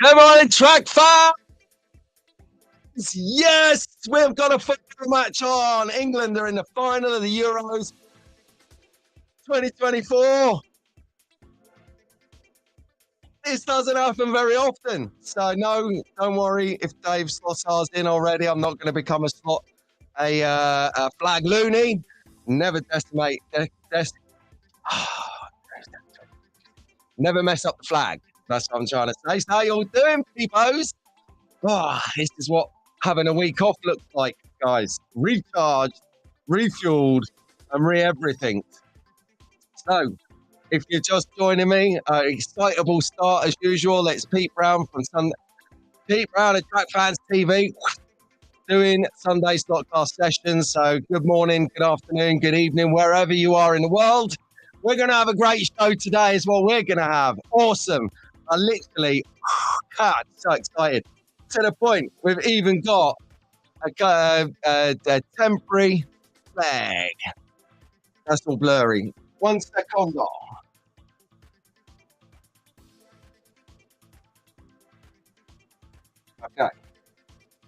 Good morning, track fans. Yes, we've got a football match on. England are in the final of the Euros 2024. This doesn't happen very often. So no, don't worry if Dave Slottar's in already. I'm not going to become a flag loony. Never decimate. Never mess up the flag. That's what I'm trying to say. So how you all doing, peepos? This is what having a week off looks like, guys. Recharged, refueled, and everything. So, if you're just joining me, excitable start as usual. It's Pete Brown from Pete Brown at Track Fans TV, doing Sunday Slotcast sessions. So, good morning, good afternoon, good evening, wherever you are in the world. We're going to have a great show today is what we're going to have. Awesome. I literally, God, so excited. To the point, we've even got a temporary flag. That's all blurry. 1 second. Okay.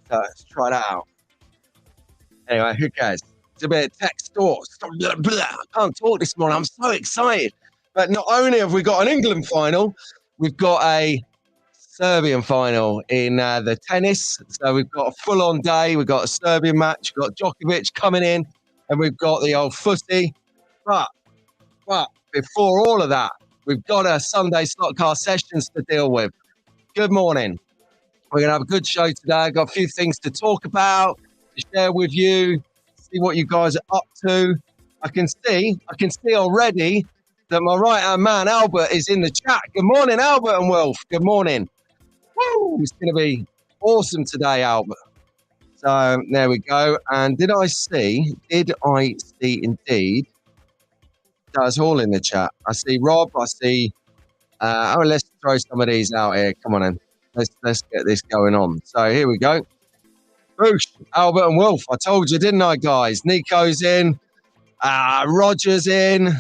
So let's try that out. Anyway, who cares? It's a bit of text talk. I can't talk this morning. I'm so excited. But not only have we got an England final, we've got a Serbian final in the tennis. So we've got a full-on day. We've got a Serbian match. We've got Djokovic coming in, and we've got the old footy. But before all of that, we've got a Sunday Slotcast sessions to deal with. Good morning. We're going to have a good show today. I've got a few things to talk about, to share with you, see what you guys are up to. I can see already that my right-hand man, Albert, is in the chat. Good morning, Albert and Wolf. Good morning. Woo! It's going to be awesome today, Albert. So there we go. And did I see indeed, that's all in the chat. I see Rob, I see, let's throw some of these out here. Come on in. Let's get this going on. So here we go. Boosh, Albert and Wolf. I told you, didn't I, guys? Nico's in. Roger's in.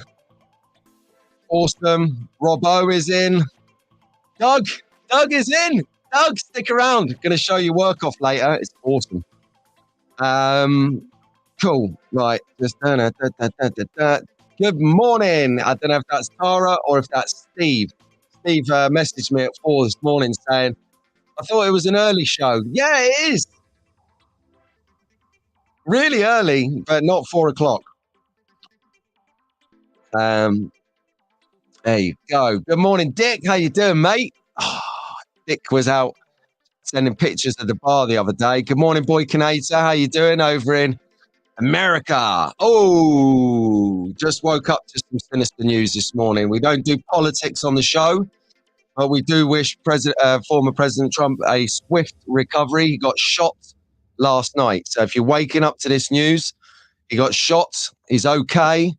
Awesome. Robbo is in. Doug is in. Doug, stick around. Going to show you work off later. It's awesome. Cool. Right. Just good morning. I don't know if that's Tara or if that's Steve. Steve messaged me at 4 this morning saying, I thought it was an early show. Yeah, it is. Really early, but not 4 o'clock. There you go. Good morning, Dick. How you doing, mate? Dick was out sending pictures of the bar the other day. Good morning, Boy Canada. How you doing over in America? Oh, just woke up to some sinister news this morning. We don't do politics on the show, but we do wish former President Trump a swift recovery. He got shot last night. So if you're waking up to this news, he got shot. He's okay.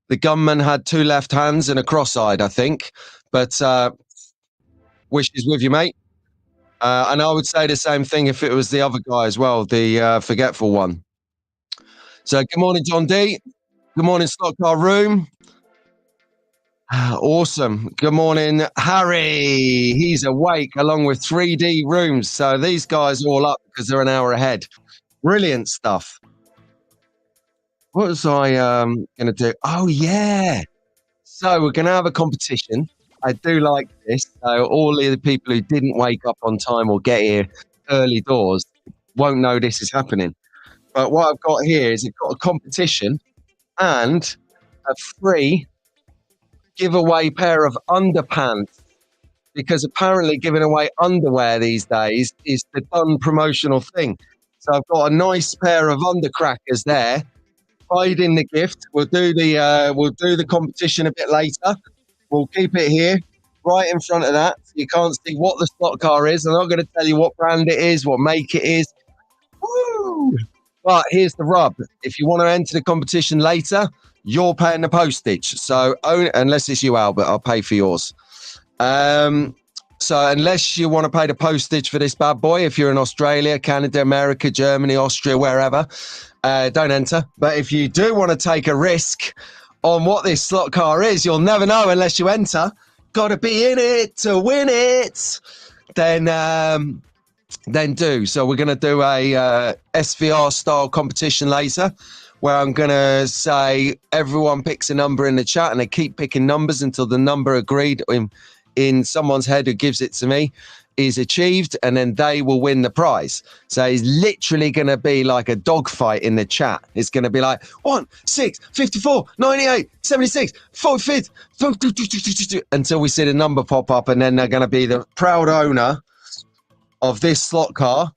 The gunman had 2 left hands and a cross-eyed, I think. But wishes with you, mate. And I would say the same thing if it was the other guy as well, the forgetful one. So good morning, John D. Good morning, Slotcar Room. Awesome. Good morning, Harry. He's awake along with 3D Rooms. So these guys are all up because they're an hour ahead. Brilliant stuff. What was I going to do? Oh, yeah. So we're going to have a competition. I do like this. So all of the people who didn't wake up on time or get here early doors won't know this is happening. But what I've got here is I've got a competition and a free giveaway pair of underpants, because apparently giving away underwear these days is the done promotional thing. So I've got a nice pair of undercrackers there. Hiding the gift. We'll do the competition a bit later. We'll keep it here, right in front of that. So you can't see what the slot car is. I'm not going to tell you what brand it is, what make it is. Woo! But here's the rub. If you want to enter the competition later, you're paying the postage. So unless it's you, Albert, I'll pay for yours. So unless you want to pay the postage for this bad boy, if you're in Australia, Canada, America, Germany, Austria, wherever, don't enter. But if you do want to take a risk on what this slot car is, you'll never know unless you enter. Got to be in it to win it. then do. So we're going to do a SVR style competition later, where I'm going to say everyone picks a number in the chat, and they keep picking numbers until the number agreed in someone's head who gives it to me is achieved, and then they will win the prize. So it's literally going to be like a dogfight in the chat. It's going to be like 1, 6, 54, 98, 76, 45, until we see the number pop up, and then they're going to be the proud owner of this slot car.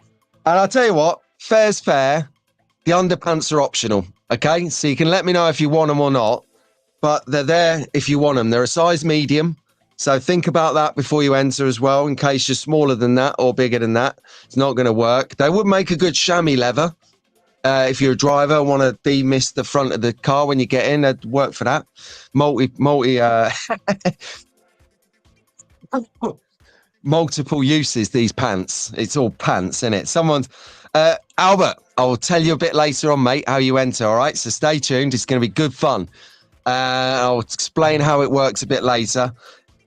And I'll tell you what, fair's fair. The underpants are optional, okay? So you can let me know if you want them or not, but they're there if you want them. They're a size medium, so think about that before you enter as well, in case you're smaller than that or bigger than that. It's not going to work. They would make a good chamois leather. If you're a driver and want to demist the front of the car when you get in, they'd work for that. Multiple uses, these pants. It's all pants, isn't it? Someone's... Albert, I'll tell you a bit later on, mate, how you enter, all right? So stay tuned. It's going to be good fun. I'll explain how it works a bit later.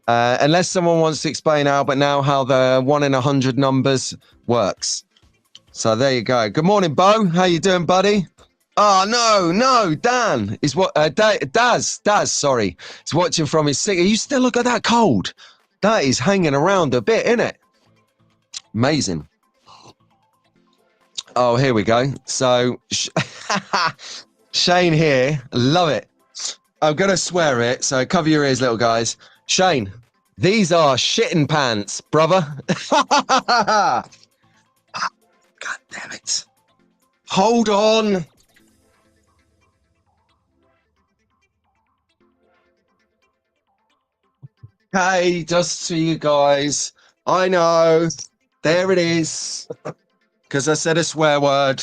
Unless someone wants to explain, Albert, now how the 1 in 100 numbers works. So there you go. Good morning, Bo. How you doing, buddy? Oh, no, Dan. Is what Daz, sorry. He's watching from his sick. Are you still look at that cold? That is hanging around a bit, isn't it? Amazing. Oh, here we go. So, Shane here. Love it. I'm going to swear it, so cover your ears, little guys. Shane, these are shitting pants, brother. God damn it. Hold on. Hey, just so you guys, I know. There it is. Because I said a swear word.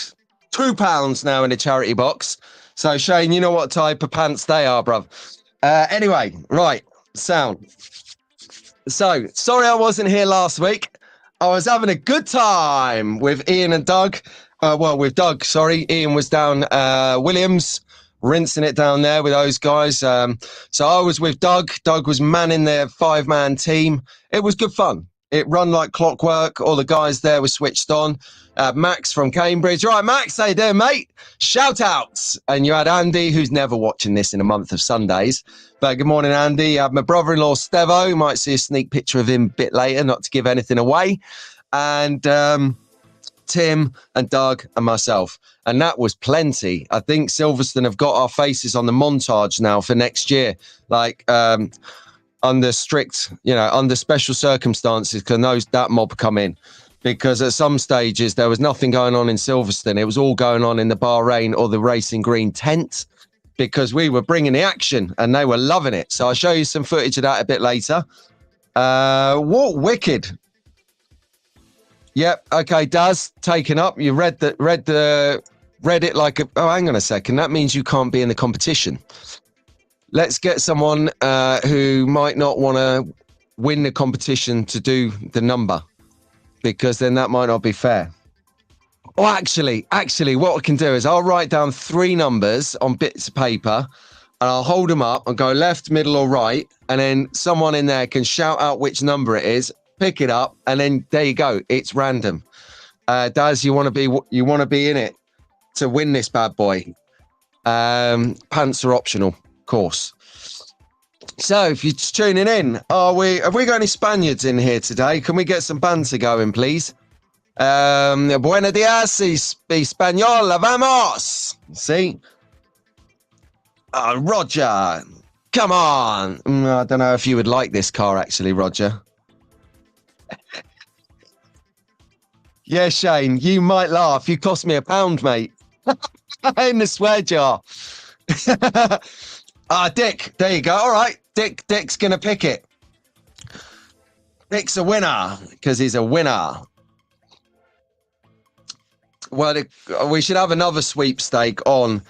£2 now in the charity box. So, Shane, you know what type of pants they are, bruv. Anyway, right, sound. So, sorry I wasn't here last week. I was having a good time with Ian and Doug. With Doug, sorry. Ian was down Williams, rinsing it down there with those guys. So I was with Doug. Doug was manning their 5-man team. It was good fun. It run like clockwork. All the guys there were switched on. Max from Cambridge. All right, Max, how you doing, mate? Shout outs. And you had Andy, who's never watching this in a month of Sundays. But good morning, Andy. You had my brother-in-law, Stevo. You might see a sneak picture of him a bit later, not to give anything away. And Tim and Doug and myself. And that was plenty. I think Silverstone have got our faces on the montage now for next year. Like, under strict, under special circumstances, can that mob come in? Because at some stages there was nothing going on in Silverstone. It was all going on in the Bahrain or the Racing Green tent, because we were bringing the action and they were loving it. So I'll show you some footage of that a bit later. What wicked. Yep. Okay, Daz, taken up. You read it like a... Oh, hang on a second. That means you can't be in the competition. Let's get someone who might not want to win the competition to do the number, because then that might not be fair. Oh, actually, what I can do is I'll write down 3 numbers on bits of paper, and I'll hold them up and go left, middle, or right, and then someone in there can shout out which number it is, pick it up, and then there you go. It's random. Daz, you want to be in it to win this bad boy. Pants are optional. Course. So if you're just tuning in, have we got any Spaniards in here today? Can we get some banter going, please? Buenos dias, español, vamos. See? Roger, come on. I don't know if you would like this car, actually, Roger. Yeah, Shane, you might laugh. You cost me £1, mate. In the swear jar. Dick, there you go. All right, Dick's going to pick it. Dick's a winner because he's a winner. Well, we should have another sweepstake on,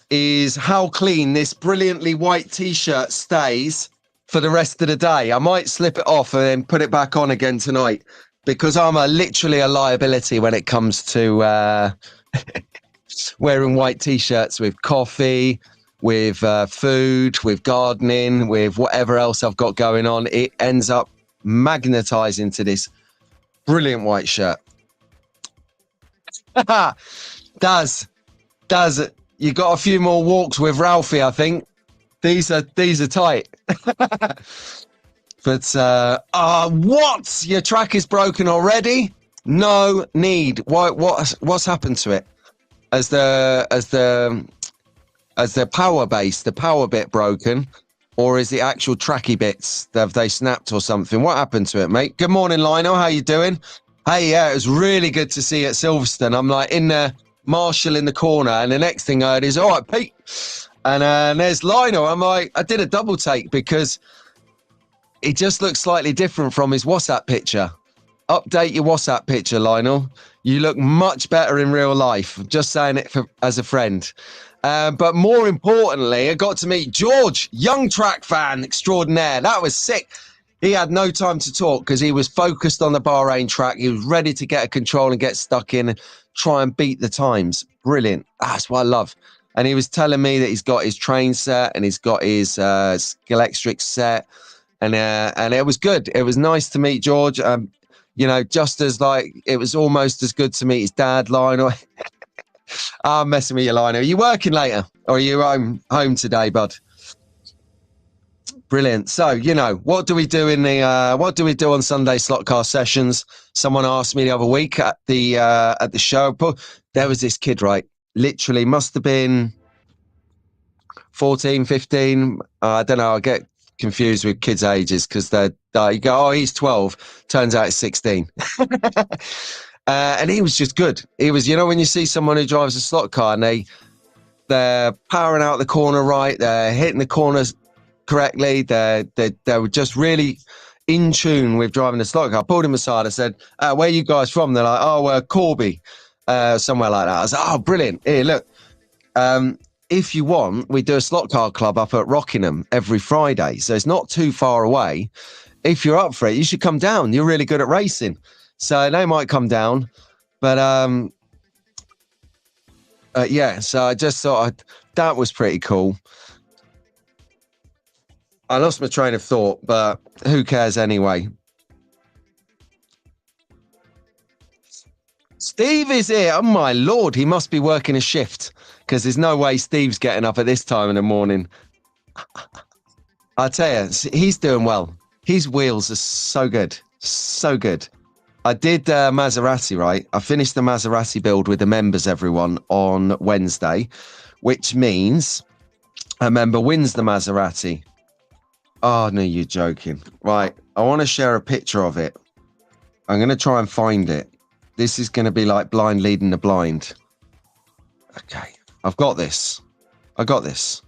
is how clean this brilliantly white T-shirt stays for the rest of the day. I might slip it off and then put it back on again tonight, because I'm literally a liability when it comes to wearing white T-shirts with coffee, with food, with gardening, with whatever else I've got going on. It ends up magnetizing to this Brilliant white shirt. Does you got a few more walks with Ralphie, I think. These are tight. But what? Your track is broken already? No need. What's happened to it? As the power base, the power bit broken, or is the actual tracky bits? Have they snapped or something? What happened to it, mate? Good morning, Lionel. How you doing? Hey, yeah, it was really good to see you at Silverstone. I'm like in there, Marshall in the corner, and the next thing I heard is, all right, Pete. And there's Lionel. I'm like, I did a double take because he just looks slightly different from his WhatsApp picture. Update your WhatsApp picture, Lionel. You look much better in real life. Just saying it as a friend. But more importantly, I got to meet George, young track fan extraordinaire. That was sick. He had no time to talk because he was focused on the Bahrain track. He was ready to get a control and get stuck in and try and beat the times. Brilliant. That's what I love. And he was telling me that he's got his train set and he's got his Scalextric set. And it was good. It was nice to meet George. You know, just as like, it was almost as good to meet his dad, Lionel. I'm messing with you, Lionel. Are you working later or are you home today, bud? Brilliant. So, you know, what do we do on Sunday slot car sessions? Someone asked me the other week at the show. There was this kid, right? Literally must have been 14, 15. I don't know. I get confused with kids' ages because you go, oh, he's 12. Turns out it's 16. And he was just good. He was, you know, when you see someone who drives a slot car and they're powering out the corner right, they're hitting the corners correctly, they were just really in tune with driving the slot car. I pulled him aside. I said, where are you guys from? They're like, oh, Corby, somewhere like that. I was like, oh, brilliant. Here, look. If you want, we do a slot car club up at Rockingham every Friday. So it's not too far away. If you're up for it, you should come down. You're really good at racing. So they might come down. But yeah, so I just thought that was pretty cool. I lost my train of thought, but who cares anyway? Steve is here. Oh, my Lord. He must be working a shift because there's no way Steve's getting up at this time in the morning. I tell you, he's doing well. His wheels are so good. So good. I did Maserati, right? I finished the Maserati build with the members, everyone, on Wednesday, which means a member wins the Maserati. Oh, no, you're joking. Right. I want to share a picture of it. I'm going to try and find it. This is going to be like blind leading the blind. Okay. I've got this. I got this.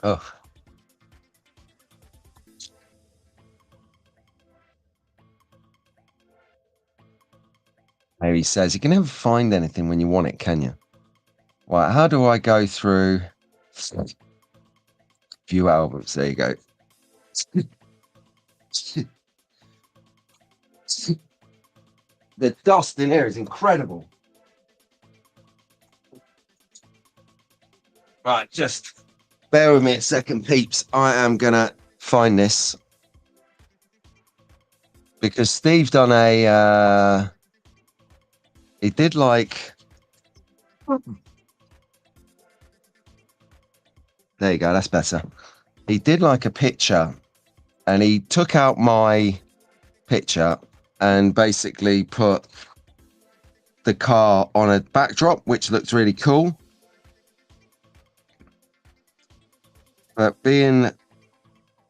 Oh. He says you can never find anything when you want it, can you? Right, how do I go through view albums? There you go. The dust in here is incredible. Right, just bear with me a second, peeps. I am gonna find this because Steve done a he did like there you go, that's better. He did like a picture and he took out my picture and basically put the car on a backdrop, which looked really cool. But being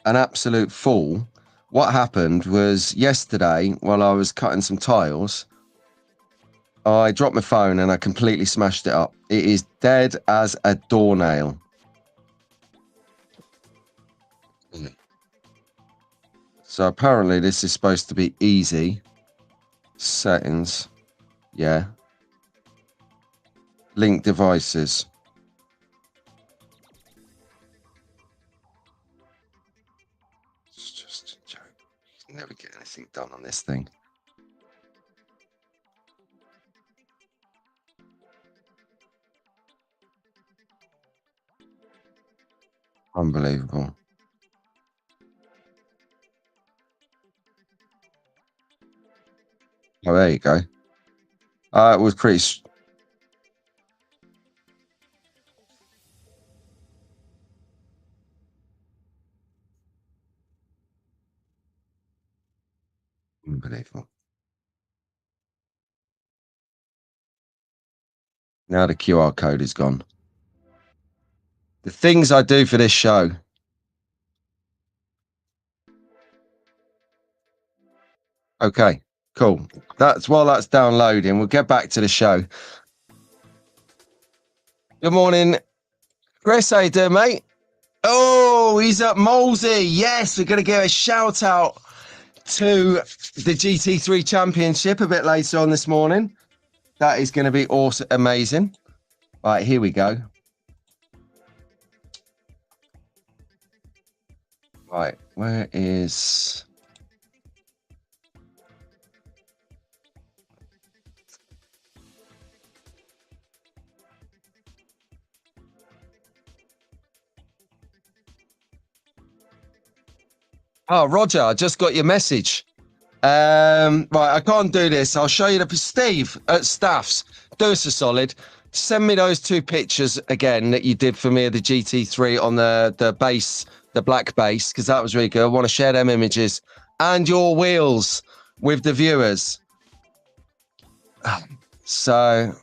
an absolute fool, what happened was yesterday while I was cutting some tiles, I dropped my phone and I completely smashed it up. It is dead as a doornail. So apparently this is supposed to be easy. Settings. Yeah. Link devices. never get anything done on this thing. Unbelievable. Oh, there you go. It was pretty. Unbelievable. Now the QR code is gone. The things I do for this show. Okay, cool. That's while that's downloading. We'll get back to the show. Good morning, Chris. How you doing, mate? Oh, he's at Molesey. Yes, we're going to give a shout out to the GT3 Championship a bit later on this morning. That is going to be awesome, amazing. Right, here we go. Right, where is... Oh, Roger, I just got your message. Right, I can't do this. I'll show you the Steve at Staffs. Do us a solid. Send me those 2 pictures again that you did for me of the GT3 on the base, the black base, because that was really good. I want to share them images and your wheels with the viewers. So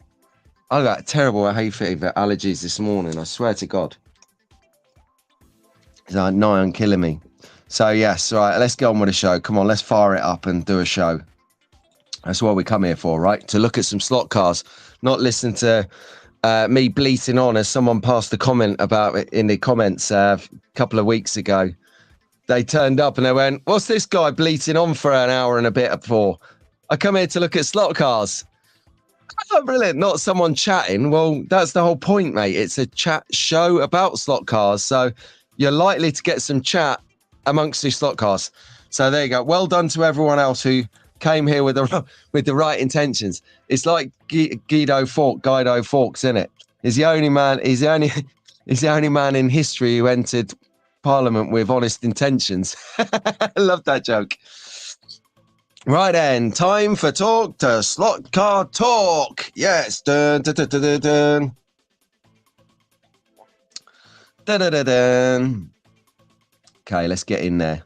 I got terrible hay fever allergies this morning. I swear to God. It's like nigh on killing me. So yes, right, let's get on with the show. Come on, let's fire it up and do a show. That's what we come here for, right? To look at some slot cars, not listen to me bleating on as someone passed a comment about it in the comments a couple of weeks ago. They turned up and they went, what's this guy bleating on for an hour and a bit for? I come here to look at slot cars. Oh, brilliant. Not someone chatting. Well, that's the whole point, mate. It's a chat show about slot cars. So you're likely to get some chat amongst the slot cars. So there you go. Well done to everyone else who came here with the right intentions. It's like Guido Fawkes, isn't it? He's the only man in history who entered Parliament with honest intentions. I love that joke. Right then, time for talk to slot car talk. Yes. Dun, dun, dun, dun, dun, dun. Dun, dun, dun, dun. Okay, let's get in there.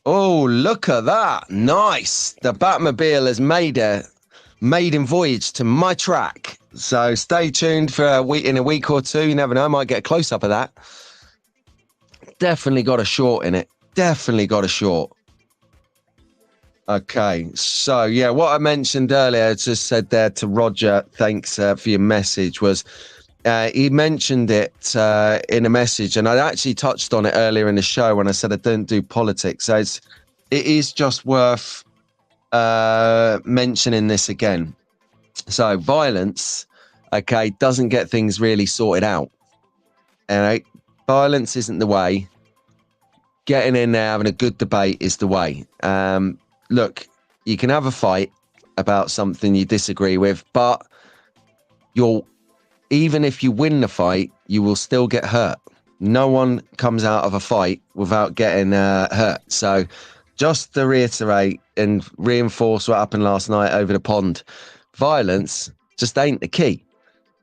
Oh, look at that. Nice. The Batmobile has made a maiden voyage to my track. So stay tuned for in a week or two. You never know, I might get a close-up of that. Definitely got a short in it. Definitely got a short. Okay, so yeah, what I mentioned earlier, I just said there to Roger, thanks for your message, was he mentioned it in a message, and I actually touched on it earlier in the show when I said I don't do politics. So it is just worth mentioning this again. So violence, okay, doesn't get things really sorted out. All right, violence isn't the way. Getting in there, having a good debate is the way. Look, you can have a fight about something you disagree with, but even if you win the fight, you will still get hurt. No one comes out of a fight without getting hurt. So just to reiterate and reinforce what happened last night over the pond, violence just ain't the key.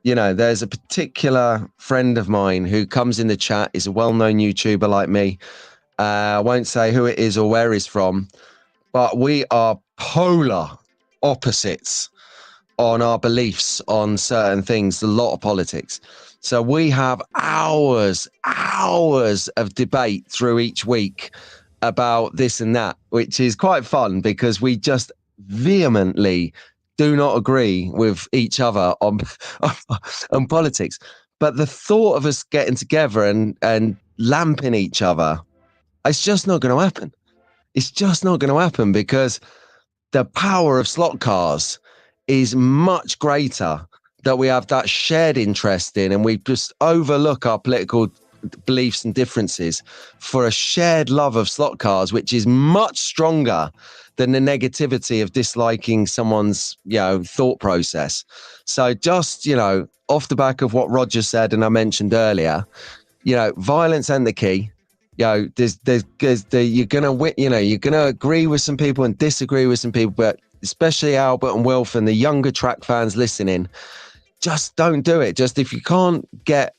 You know, there's a particular friend of mine who comes in the chat, is a well-known YouTuber like me. I won't say who it is or where he's from, but we are polar opposites on our beliefs on certain things, a lot of politics. So we have hours of debate through each week about this and that, which is quite fun because we just vehemently do not agree with each other on politics. But the thought of us getting together and lamping each other, it's just not going to happen. It's just not going to happen because the power of slot cars is much greater that we have that shared interest in, and we just overlook our political beliefs and differences for a shared love of slot cars, which is much stronger than the negativity of disliking someone's, thought process. So just, off the back of what Roger said and I mentioned earlier, violence ain't the key. You're gonna win, you're gonna agree with some people and disagree with some people, but especially Albert and Wilf and the younger track fans listening, just don't do it. Just if you can't get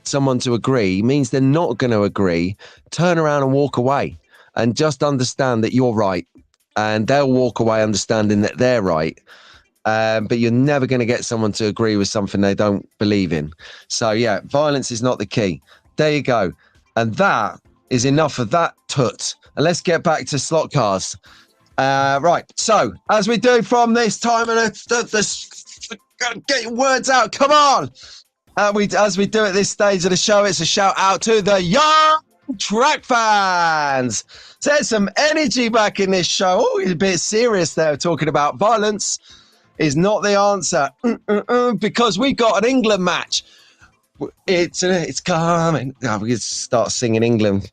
someone to agree, means they're not going to agree, turn around and walk away and just understand that you're right. And they'll walk away understanding that they're right. But you're never going to get someone to agree with something they don't believe in. So yeah, violence is not the key. There you go. And that is enough of that tut. And let's get back to slot cars. Right. So as we do from this time, and get your words out. Come on. As we do at this stage of the show, it's a shout out to the young track fans. So there's some energy back in this show. Oh, he's a bit serious there, talking about violence is not the answer. Because we got an England match. It's coming. Oh, we can start singing England.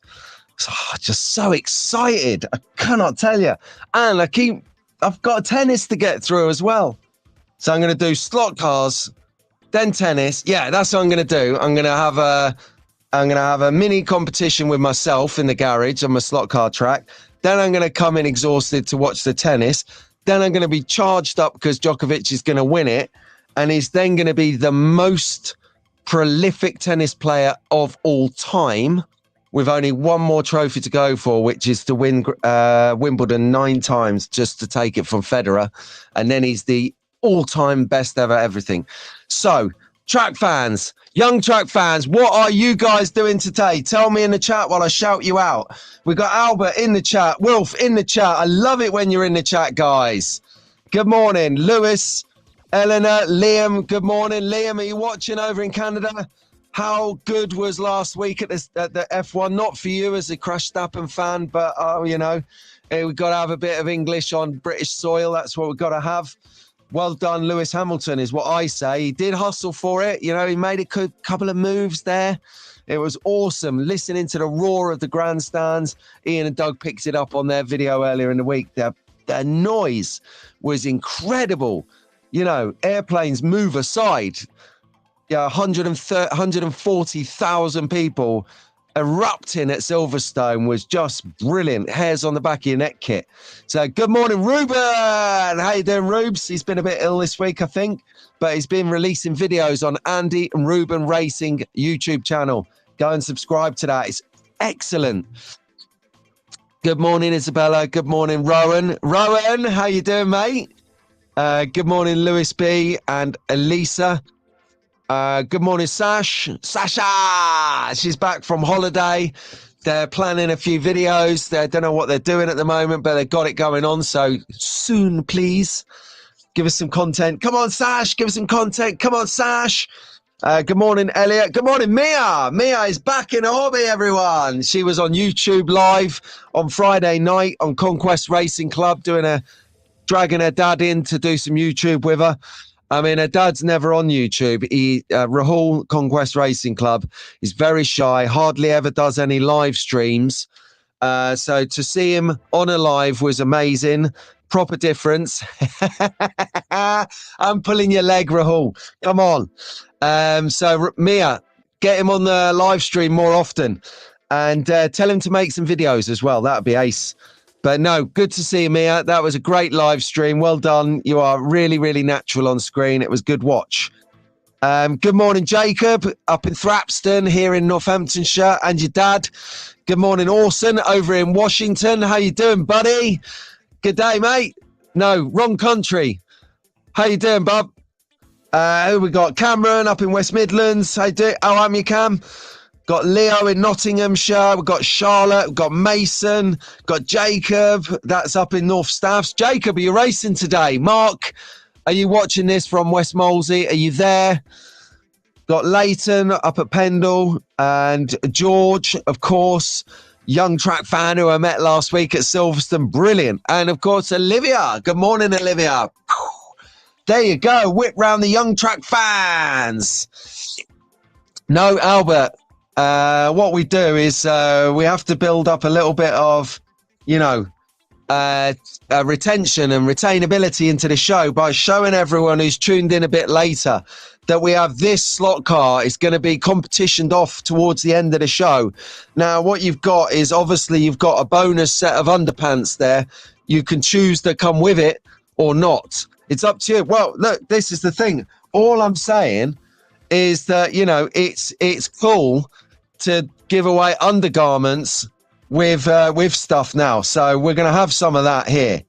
Just so excited. I cannot tell you. And I've got tennis to get through as well. So I'm going to do slot cars, then tennis. Yeah, that's what I'm going to do. I'm going to have a mini competition with myself in the garage on my slot car track. Then I'm going to come in exhausted to watch the tennis. Then I'm going to be charged up because Djokovic is going to win it. And he's then going to be the most prolific tennis player of all time, with only one more trophy to go for, which is to win Wimbledon 9 times, just to take it from Federer. And then he's the all-time best ever everything. So, track fans, young track fans, what are you guys doing today? Tell me in the chat while I shout you out. We got Albert in the chat, Wilf in the chat. I love it when you're in the chat, guys. Good morning, Lewis, Eleanor, Liam. Good morning, Liam. Are you watching over in Canada? How good was last week at the F1? Not for you as a Verstappen fan, but we've got to have a bit of English on British soil. That's what we've got to have. Well done, Lewis Hamilton, is what I say. He did hustle for it. He made a couple of moves there. It was awesome listening to the roar of the grandstands. Ian and Doug picked it up on their video earlier in the week. Their noise was incredible. Airplanes move aside. 140,000 people erupting at Silverstone was just brilliant. Hairs on the back of your neck kit. So good morning, Ruben. How you doing, Rubes? He's been a bit ill this week, I think, but he's been releasing videos on Andy and Ruben Racing YouTube channel. Go and subscribe to that. It's excellent. Good morning, Isabella. Good morning, Rowan. Rowan, how you doing, mate? Good morning, Lewis B and Elisa. Good morning, Sasha. She's back from holiday. They're planning a few videos. They don't know what they're doing at the moment, but they've got it going on. So soon, please give us some content. Come on, Sash. Give us some content. Come on, Sash. Good morning, Elliot. Good morning, Mia. Mia is back in a hobby, everyone. She was on YouTube Live on Friday night on Conquest Racing Club, dragging her dad in to do some YouTube with her. I mean, her dad's never on YouTube. Rahul Conquest Racing Club is very shy, hardly ever does any live streams. So to see him on a live was amazing. Proper difference. I'm pulling your leg, Rahul. Come on. So Mia, get him on the live stream more often and tell him to make some videos as well. That would be ace. But no, good to see you, Mia. That was a great live stream. Well done. You are really, really natural on screen. It was good watch. Good morning, Jacob, up in Thrapston, here in Northamptonshire, and your dad. Good morning, Orson, over in Washington. How you doing, buddy? Good day, mate. No, wrong country. How you doing, bub? Who we got? Cameron up in West Midlands. How you doing? Oh, I'm you, Cam. Got Leo in Nottinghamshire. We've got Charlotte. We've got Mason. Got Jacob. That's up in North Staffs. Jacob, are you racing today? Mark, are you watching this from West Molesey? Are you there? Got Leighton up at Pendle. And George, of course, young track fan who I met last week at Silverstone. Brilliant. And, of course, Olivia. Good morning, Olivia. There you go. Whip round the young track fans. No, Albert. what we do is we have to build up a little bit of, retention and retainability into the show by showing everyone who's tuned in a bit later that we have this slot car. It's going to be competitioned off towards the end of the show. Now, what you've got is obviously you've got a bonus set of underpants there. You can choose to come with it or not. It's up to you. Well, look, this is the thing. All I'm saying is that, it's cool to give away undergarments with stuff now. So we're going to have some of that here.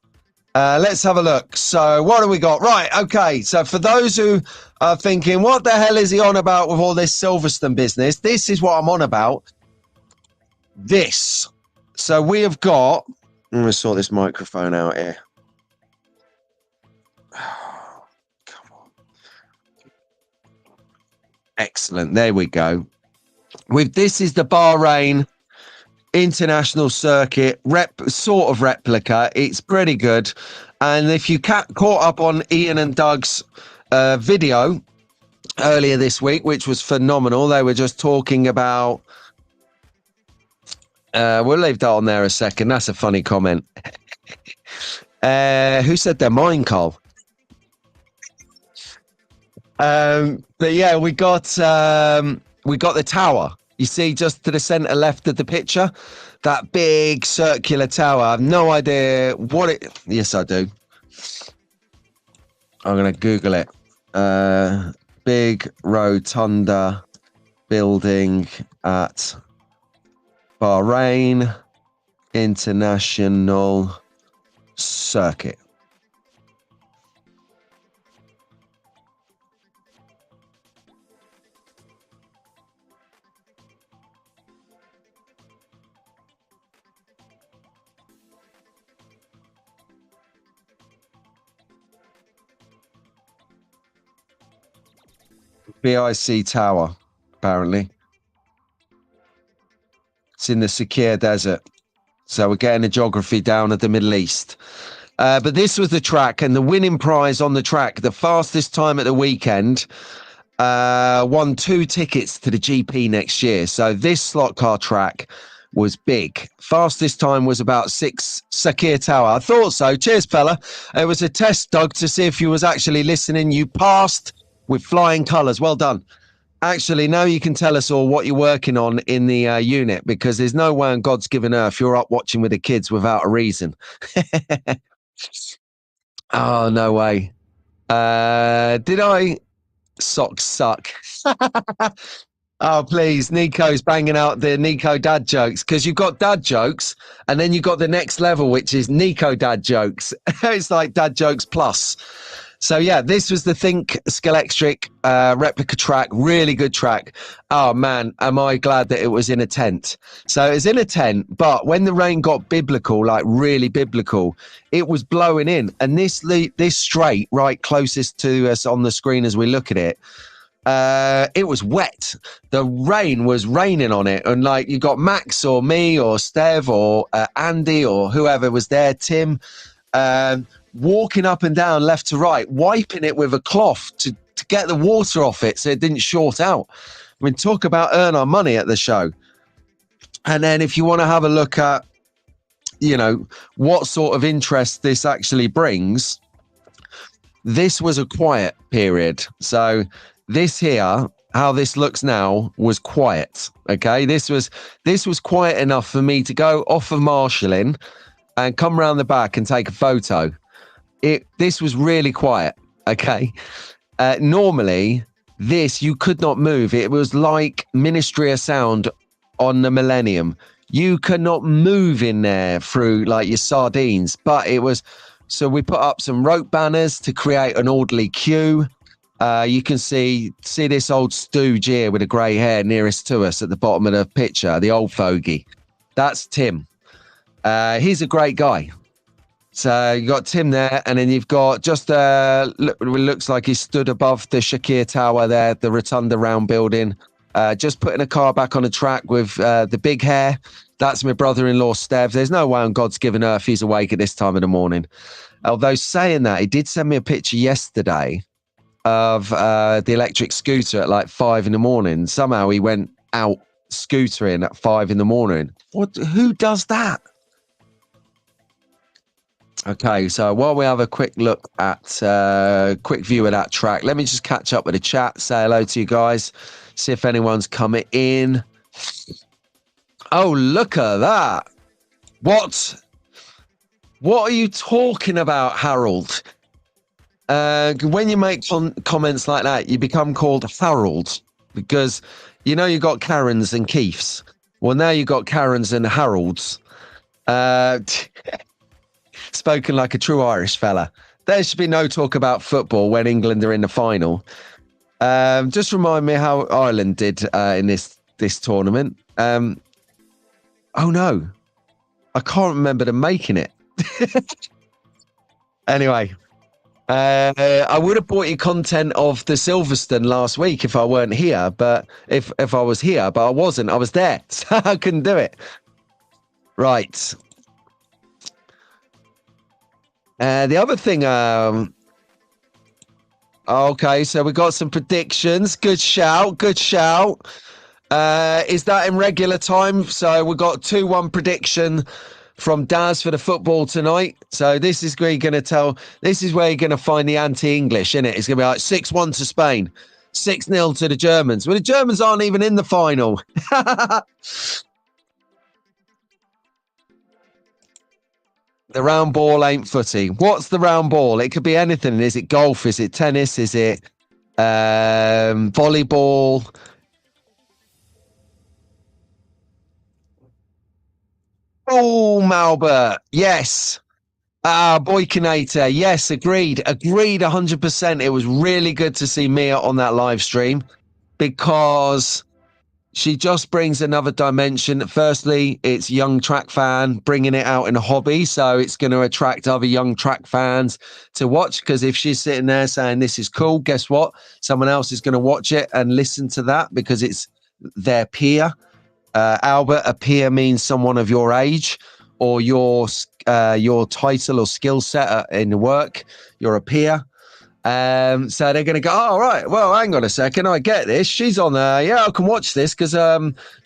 Let's have a look. So what do we got? Right. Okay. So for those who are thinking, what the hell is he on about with all this Silverstone business? This is what I'm on about. This. So we have got, I'm going to sort this microphone out here. Oh, come on. Excellent. There we go. This is the Bahrain International Circuit sort of replica. It's pretty good. And if you caught up on Ian and Doug's video earlier this week, which was phenomenal, they were just talking about we'll leave that on there a second. That's a funny comment. Who said they're mine, Carl? But yeah, we got the tower. You see just to the center left of the picture, that big circular tower. I have no idea what it... Yes, I do. I'm going to Google it. Big rotunda building at Bahrain International Circuit. BIC Tower, apparently. It's in the Sakir Desert. So we're getting the geography down of the Middle East. But this was the track, and the winning prize on the track, the fastest time at the weekend, won 2 tickets to the GP next year. So this slot car track was big. Fastest time was about 6 Sakir Tower. I thought so. Cheers, fella. It was a test, Doug, to see if you was actually listening. You passed with flying colours. Well done. Actually, now you can tell us all what you're working on in the unit, because there's no way on God's given earth you're up watching with the kids without a reason. Oh, no way. Did I? Socks suck. Oh, please. Nico's banging out the Nico dad jokes, because you've got dad jokes and then you've got the next level, which is Nico dad jokes. It's like dad jokes plus. So yeah, this was the Think Scalextric replica track, really good track. Oh man, am I glad that it was in a tent. So it was in a tent, but when the rain got biblical, like really biblical, it was blowing in. And this straight right closest to us on the screen as we look at it, it was wet. The rain was raining on it. And like you got Max or me or Stev or Andy or whoever was there, Tim, walking up and down left to right, wiping it with a cloth to get the water off it so it didn't short out. I mean, talk about earn our money at the show. And then if you want to have a look at, what sort of interest this actually brings, this was a quiet period. So this here, how this looks now, was quiet. Okay, this was quiet enough for me to go off of marshalling and come around the back and take a photo. This was really quiet. Okay. Normally this, you could not move. It was like Ministry of Sound on the Millennium. You could not move in there through like your sardines, but it was, so we put up some rope banners to create an orderly queue. You can see this old stooge here with the grey hair nearest to us at the bottom of the picture, the old fogey. That's Tim. He's a great guy. So you got Tim there, and then you've got just looks like he stood above the Shakir Tower there, the rotunda round building, just putting a car back on the track with the big hair. That's my brother-in-law Stev. There's no way on God's given earth he's awake at this time of the morning. Although saying that, he did send me a picture yesterday of the electric scooter at like 5 a.m. Somehow he went out scootering at 5 in the morning. Who does that? Okay, so while we have a quick look at quick view of that track, let me just catch up with the chat, say hello to you guys, see if anyone's coming in. Oh, look at that. What are you talking about, Harold? When you make comments like that, you become called Harold, because you know you got Karens and Keiths. Well, now you got Karens and Harolds. Spoken like a true Irish fella. There should be no talk about football when England are in the final. Just remind me how Ireland did in this tournament. Oh no, I can't remember them making it. Anyway, I would have brought you content of the Silverstone last week if I weren't here, but if I was here, but I wasn't. I was there, so I couldn't do it. Right. The other thing, okay, so we got some predictions. Good shout, good shout. Is that in regular time? So we got 2-1 prediction from Daz for the football tonight. So this is where you're going to find the anti-English, isn't it? It's going to be like 6-1 to Spain, 6-0 to the Germans. Well, the Germans aren't even in the final. The round ball ain't footy. What's the round ball? It could be anything. Is it golf? Is it tennis? Is it volleyball? Oh, Malbert. Yes. Boykinator. Yes, agreed. Agreed 100%. It was really good to see Mia on that live stream because she just brings another dimension. Firstly, it's young track fan bringing it out in a hobby. So it's going to attract other young track fans to watch, because if she's sitting there saying this is cool, guess what? Someone else is going to watch it and listen to that because it's their peer. Albert, a peer means someone of your age or your title or skill set in work. You're a peer. So they're going to go, oh, right, well, hang on a second, I get this. She's on there. Yeah, I can watch this because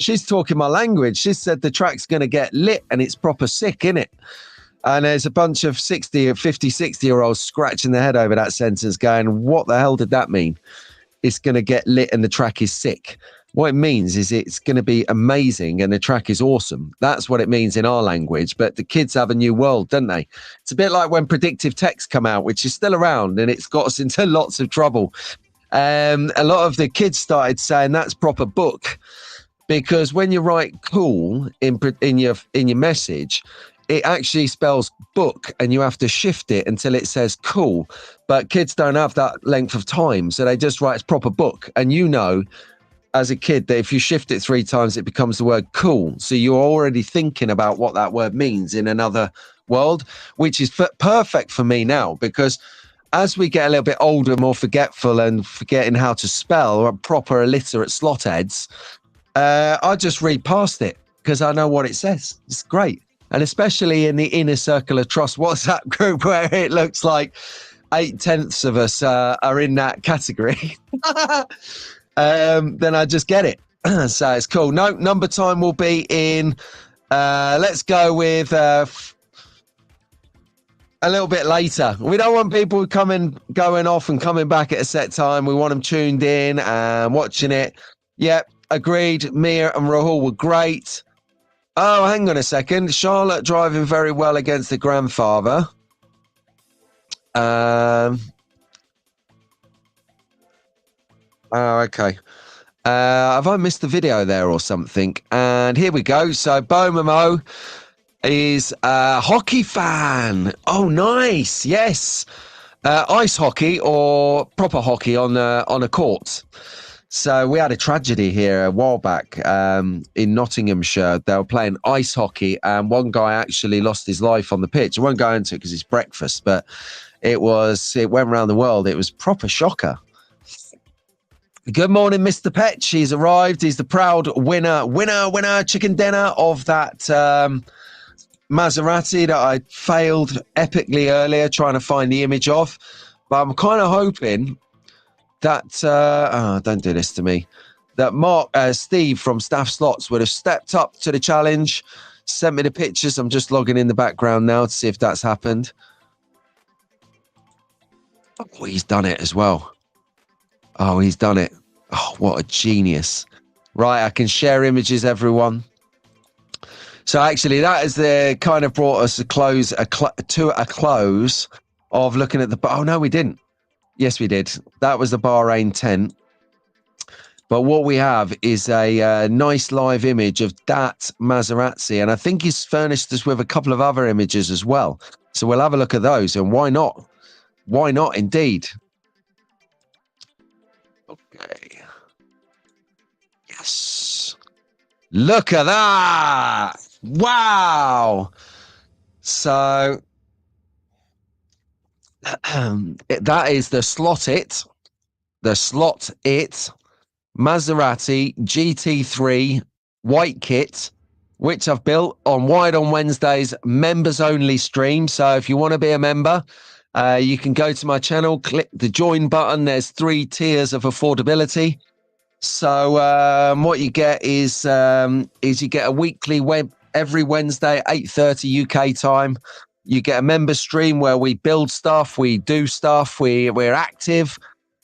she's talking my language. She said the track's going to get lit and it's proper sick, innit? And there's a bunch of 50, 60-year-olds scratching their head over that sentence going, what the hell did that mean? It's going to get lit and the track is sick. What it means is it's going to be amazing and the track is awesome. That's what it means in our language. But the kids have a new world, don't they? It's a bit like when predictive text come out, which is still around, and it's got us into lots of trouble. A lot of the kids started saying that's proper book, because when you write cool in your message, it actually spells book and you have to shift it until it says cool. But kids don't have that length of time, so they just write it's proper book. And you know, as a kid, that if you shift it 3 times, it becomes the word cool. So you're already thinking about what that word means in another world, which is perfect for me now, because as we get a little bit older, more forgetful and forgetting how to spell or proper illiterate slot heads, I just read past it because I know what it says. It's great. And especially in the inner circle of trust WhatsApp group where it looks like 8/10 of us are in that category. Then I just get it. So it's cool. No, number time will be in, let's go with a little bit later. We don't want people going off and coming back at a set time. We want them tuned in and watching it. Yep, agreed. Mia and Rahul were great. Oh, hang on a second. Charlotte driving very well against the grandfather. Oh, okay. Have I missed the video there or something? And here we go. So Bomomo is a hockey fan. Oh, nice. Yes. Ice hockey or proper hockey on a court. So we had a tragedy here a while back in Nottinghamshire. They were playing ice hockey and one guy actually lost his life on the pitch. I won't go into it because it's breakfast, but it went around the world. It was proper shocker. Good morning, Mr. Petch. He's arrived. He's the proud winner, chicken dinner of that Maserati that I failed epically earlier trying to find the image of. But I'm kind of hoping that, don't do this to me, that Steve from Staff Slots would have stepped up to the challenge, sent me the pictures. I'm just logging in the background now to see if that's happened. Oh, he's done it as well. Oh, he's done it. Oh, what a genius. Right, I can share images, everyone. So actually, that is the kind of brought us to a close of looking at the... Oh, no, we didn't. Yes, we did. That was the Bahrain tent. But what we have is a nice live image of that Maserati. And I think he's furnished us with a couple of other images as well. So we'll have a look at those. And why not? Why not, indeed? Okay. Yes. Look at that. Wow. So that is the Slot It Maserati GT3 white kit, which I've built on Wide on Wednesday's members only stream. So if you want to be a member, you can go to my channel, click the join button. There's 3 tiers of affordability. So what you get is you get a weekly every Wednesday at 8:30 UK time. You get a member stream where we build stuff, we do stuff, we're active.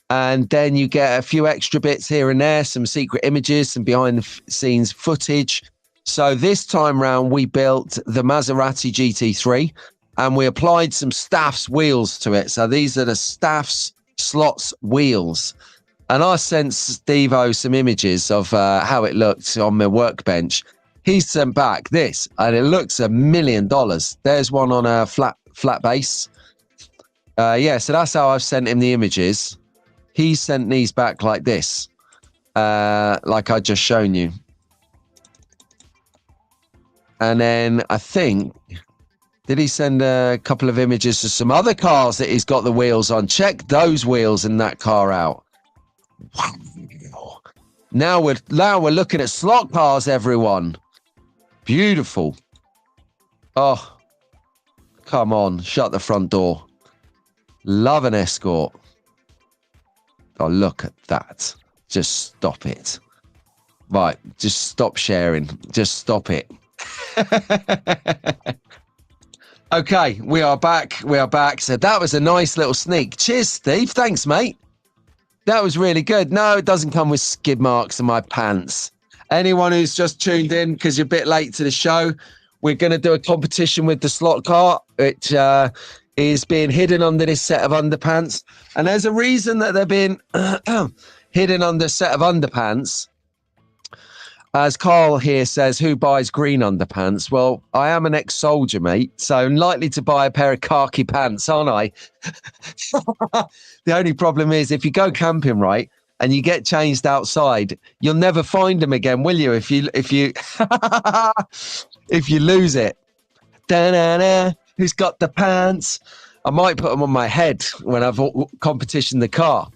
And then you get a few extra bits here and there, some secret images, some behind the scenes footage. So this time round, we built the Maserati GT3 and we applied some Staff's wheels to it. So these are the Staff's Slots wheels. And I sent Steve-O some images of how it looked on my workbench. He sent back this, and it looks $1 million. There's one on a flat base. Yeah, so that's how I've sent him the images. He sent these back like this, like I just shown you. And then I think, did he send a couple of images of some other cars that he's got the wheels on? Check those wheels in that car out. Wow. Now we're looking at slot cars, everyone. Beautiful. Oh, come on, shut the front door. Love an Escort. Oh, look at that. Just stop it. Right, just stop sharing. Just stop it. Okay, we are back. We are back. So that was a nice little sneak. Cheers, Steve. Thanks, mate. That was really good. No, it doesn't come with skid marks on my pants. Anyone who's just tuned in because you're a bit late to the show, we're going to do a competition with the slot car, which is being hidden under this set of underpants. And there's a reason that they're being hidden under a set of underpants. As Carl here says, who buys green underpants? Well, I am an ex-soldier, mate, so I'm likely to buy a pair of khaki pants, aren't I? The only problem is if you go camping, right, and you get changed outside, you'll never find them again, will you? If you if you lose it. Da-na-na, who's got the pants? I might put them on my head when I've competitioned the car.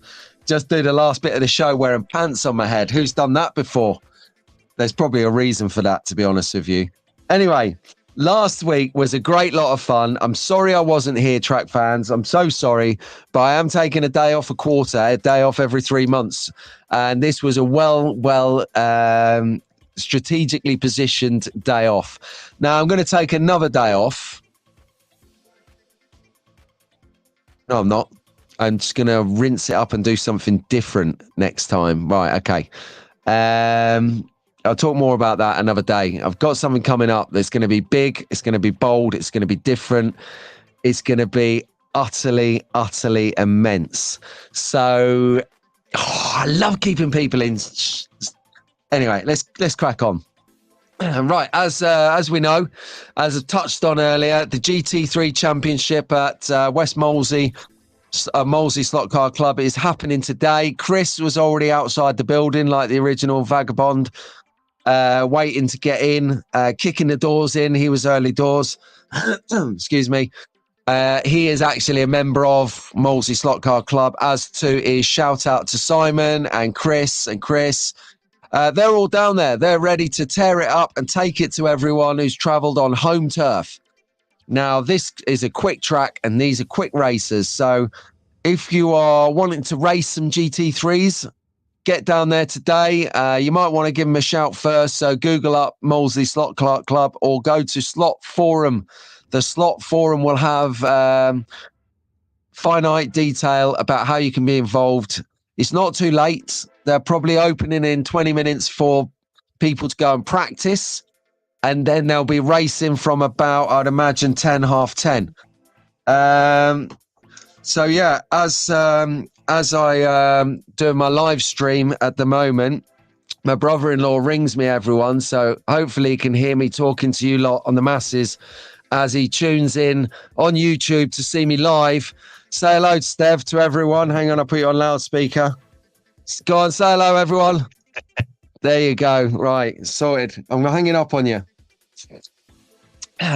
Just do the last bit of the show wearing pants on my head. Who's done that before? There's probably a reason for that, to be honest with you. Anyway, last week was a great lot of fun. I'm sorry I wasn't here, track fans. I'm so sorry, but I am taking a day off a day off every 3 months. And this was a well strategically positioned day off. Now I'm going to take another day off. No, I'm not. I'm just going to rinse it up and do something different next time. Right, okay. I'll talk more about that another day. I've got something coming up that's going to be big. It's going to be bold. It's going to be different. It's going to be utterly immense. So I love keeping people in. Anyway, let's crack on. Right, as we know, as I've touched on earlier, the GT3 Championship at West Molesey Slot Car Club is happening today. Chris was already outside the building like the original Vagabond, waiting to get in, kicking the doors in. He was early doors. Excuse me. He is actually a member of Molesey Slot Car Club, as to is shout out to Simon and Chris. They're all down there. They're ready to tear it up and take it to everyone who's travelled on home turf. Now, this is a quick track and these are quick races. So if you are wanting to race some GT3s, get down there today. You might want to give them a shout first. So Google up Molesey Slot Club or go to Slot Forum. The Slot Forum will have finite detail about how you can be involved. It's not too late. They're probably opening in 20 minutes for people to go and practice. And then they'll be racing from about, I'd imagine, 10, half 10. So yeah, as I do my live stream at the moment, my brother-in-law rings me, everyone. So hopefully he can hear me talking to you lot on the masses as he tunes in on YouTube to see me live. Say hello, Stev, to everyone. Hang on, I'll put you on loudspeaker. Go on, say hello, everyone. There you go. Right, sorted. I'm hanging up on you.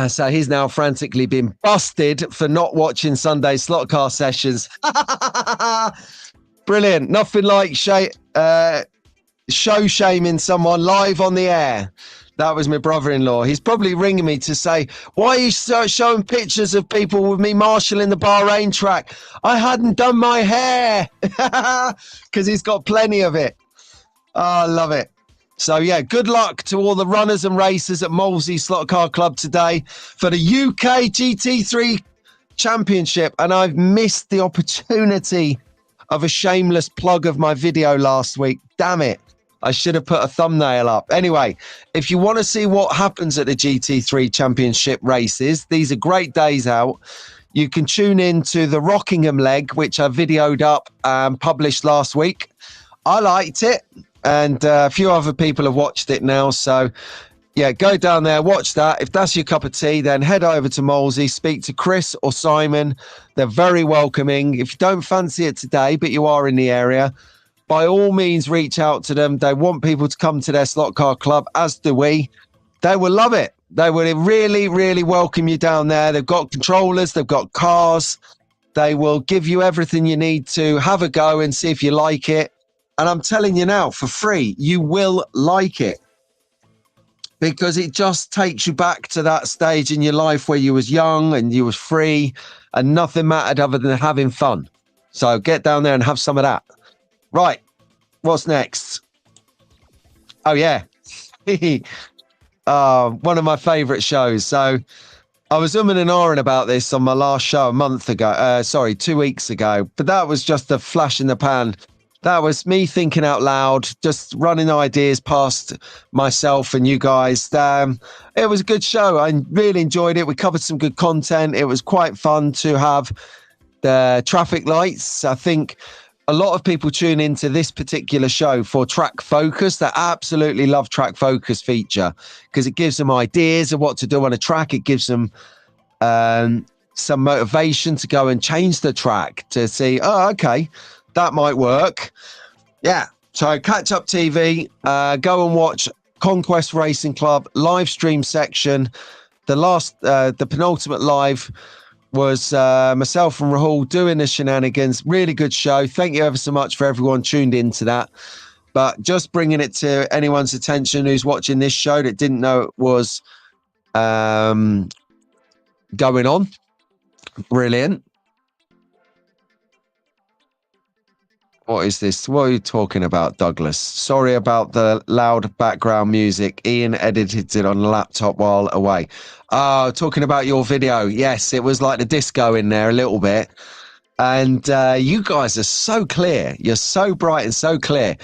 So he's now frantically been busted for not watching Sunday slot car sessions. Brilliant. Nothing like show shaming someone live on the air. That was my brother-in-law. He's probably ringing me to say, why are you showing pictures of people with me marshalling the Bahrain track? I hadn't done my hair. Because he's got plenty of it. Oh, I love it. So, yeah, good luck to all the runners and racers at Molesey Slot Car Club today for the UK GT3 Championship. And I've missed the opportunity of a shameless plug of my video last week. Damn it. I should have put a thumbnail up. Anyway, if you want to see what happens at the GT3 Championship races, these are great days out. You can tune in to the Rockingham leg, which I videoed up and published last week. I liked it. And a few other people have watched it now. So, yeah, go down there, watch that. If that's your cup of tea, then head over to Molesey, speak to Chris or Simon. They're very welcoming. If you don't fancy it today, but you are in the area, by all means, reach out to them. They want people to come to their slot car club, as do we. They will love it. They will really, really welcome you down there. They've got controllers. They've got cars. They will give you everything you need to have a go and see if you like it. And I'm telling you now, for free, you will like it. Because it just takes you back to that stage in your life where you was young and you was free and nothing mattered other than having fun. So get down there and have some of that. Right. What's next? Oh, yeah. One of my favorite shows. So I was umming and ahhing about this on my last show a 2 weeks ago. But that was just a flash in the pan. That was me thinking out loud, just running ideas past myself and you guys. It was a good show. I really enjoyed it. We covered some good content. It was quite fun to have the traffic lights. I think a lot of people tune into this particular show for track focus. They absolutely love track focus feature because it gives them ideas of what to do on a track. It gives them some motivation to go and change the track to see, oh, okay, that might work. Yeah. So catch up TV, go and watch Conquest Racing Club live stream section. The penultimate live was myself and Rahul doing the shenanigans. Really good show. Thank you ever so much for everyone tuned into that. But just bringing it to anyone's attention who's watching this show that didn't know it was going on. Brilliant. What is this? What are you talking about, Douglas? Sorry about the loud background music. Ian edited it on the laptop while away. Oh, talking about your video. Yes, it was like the disco in there a little bit. And you guys are so clear. You're so bright and so clear.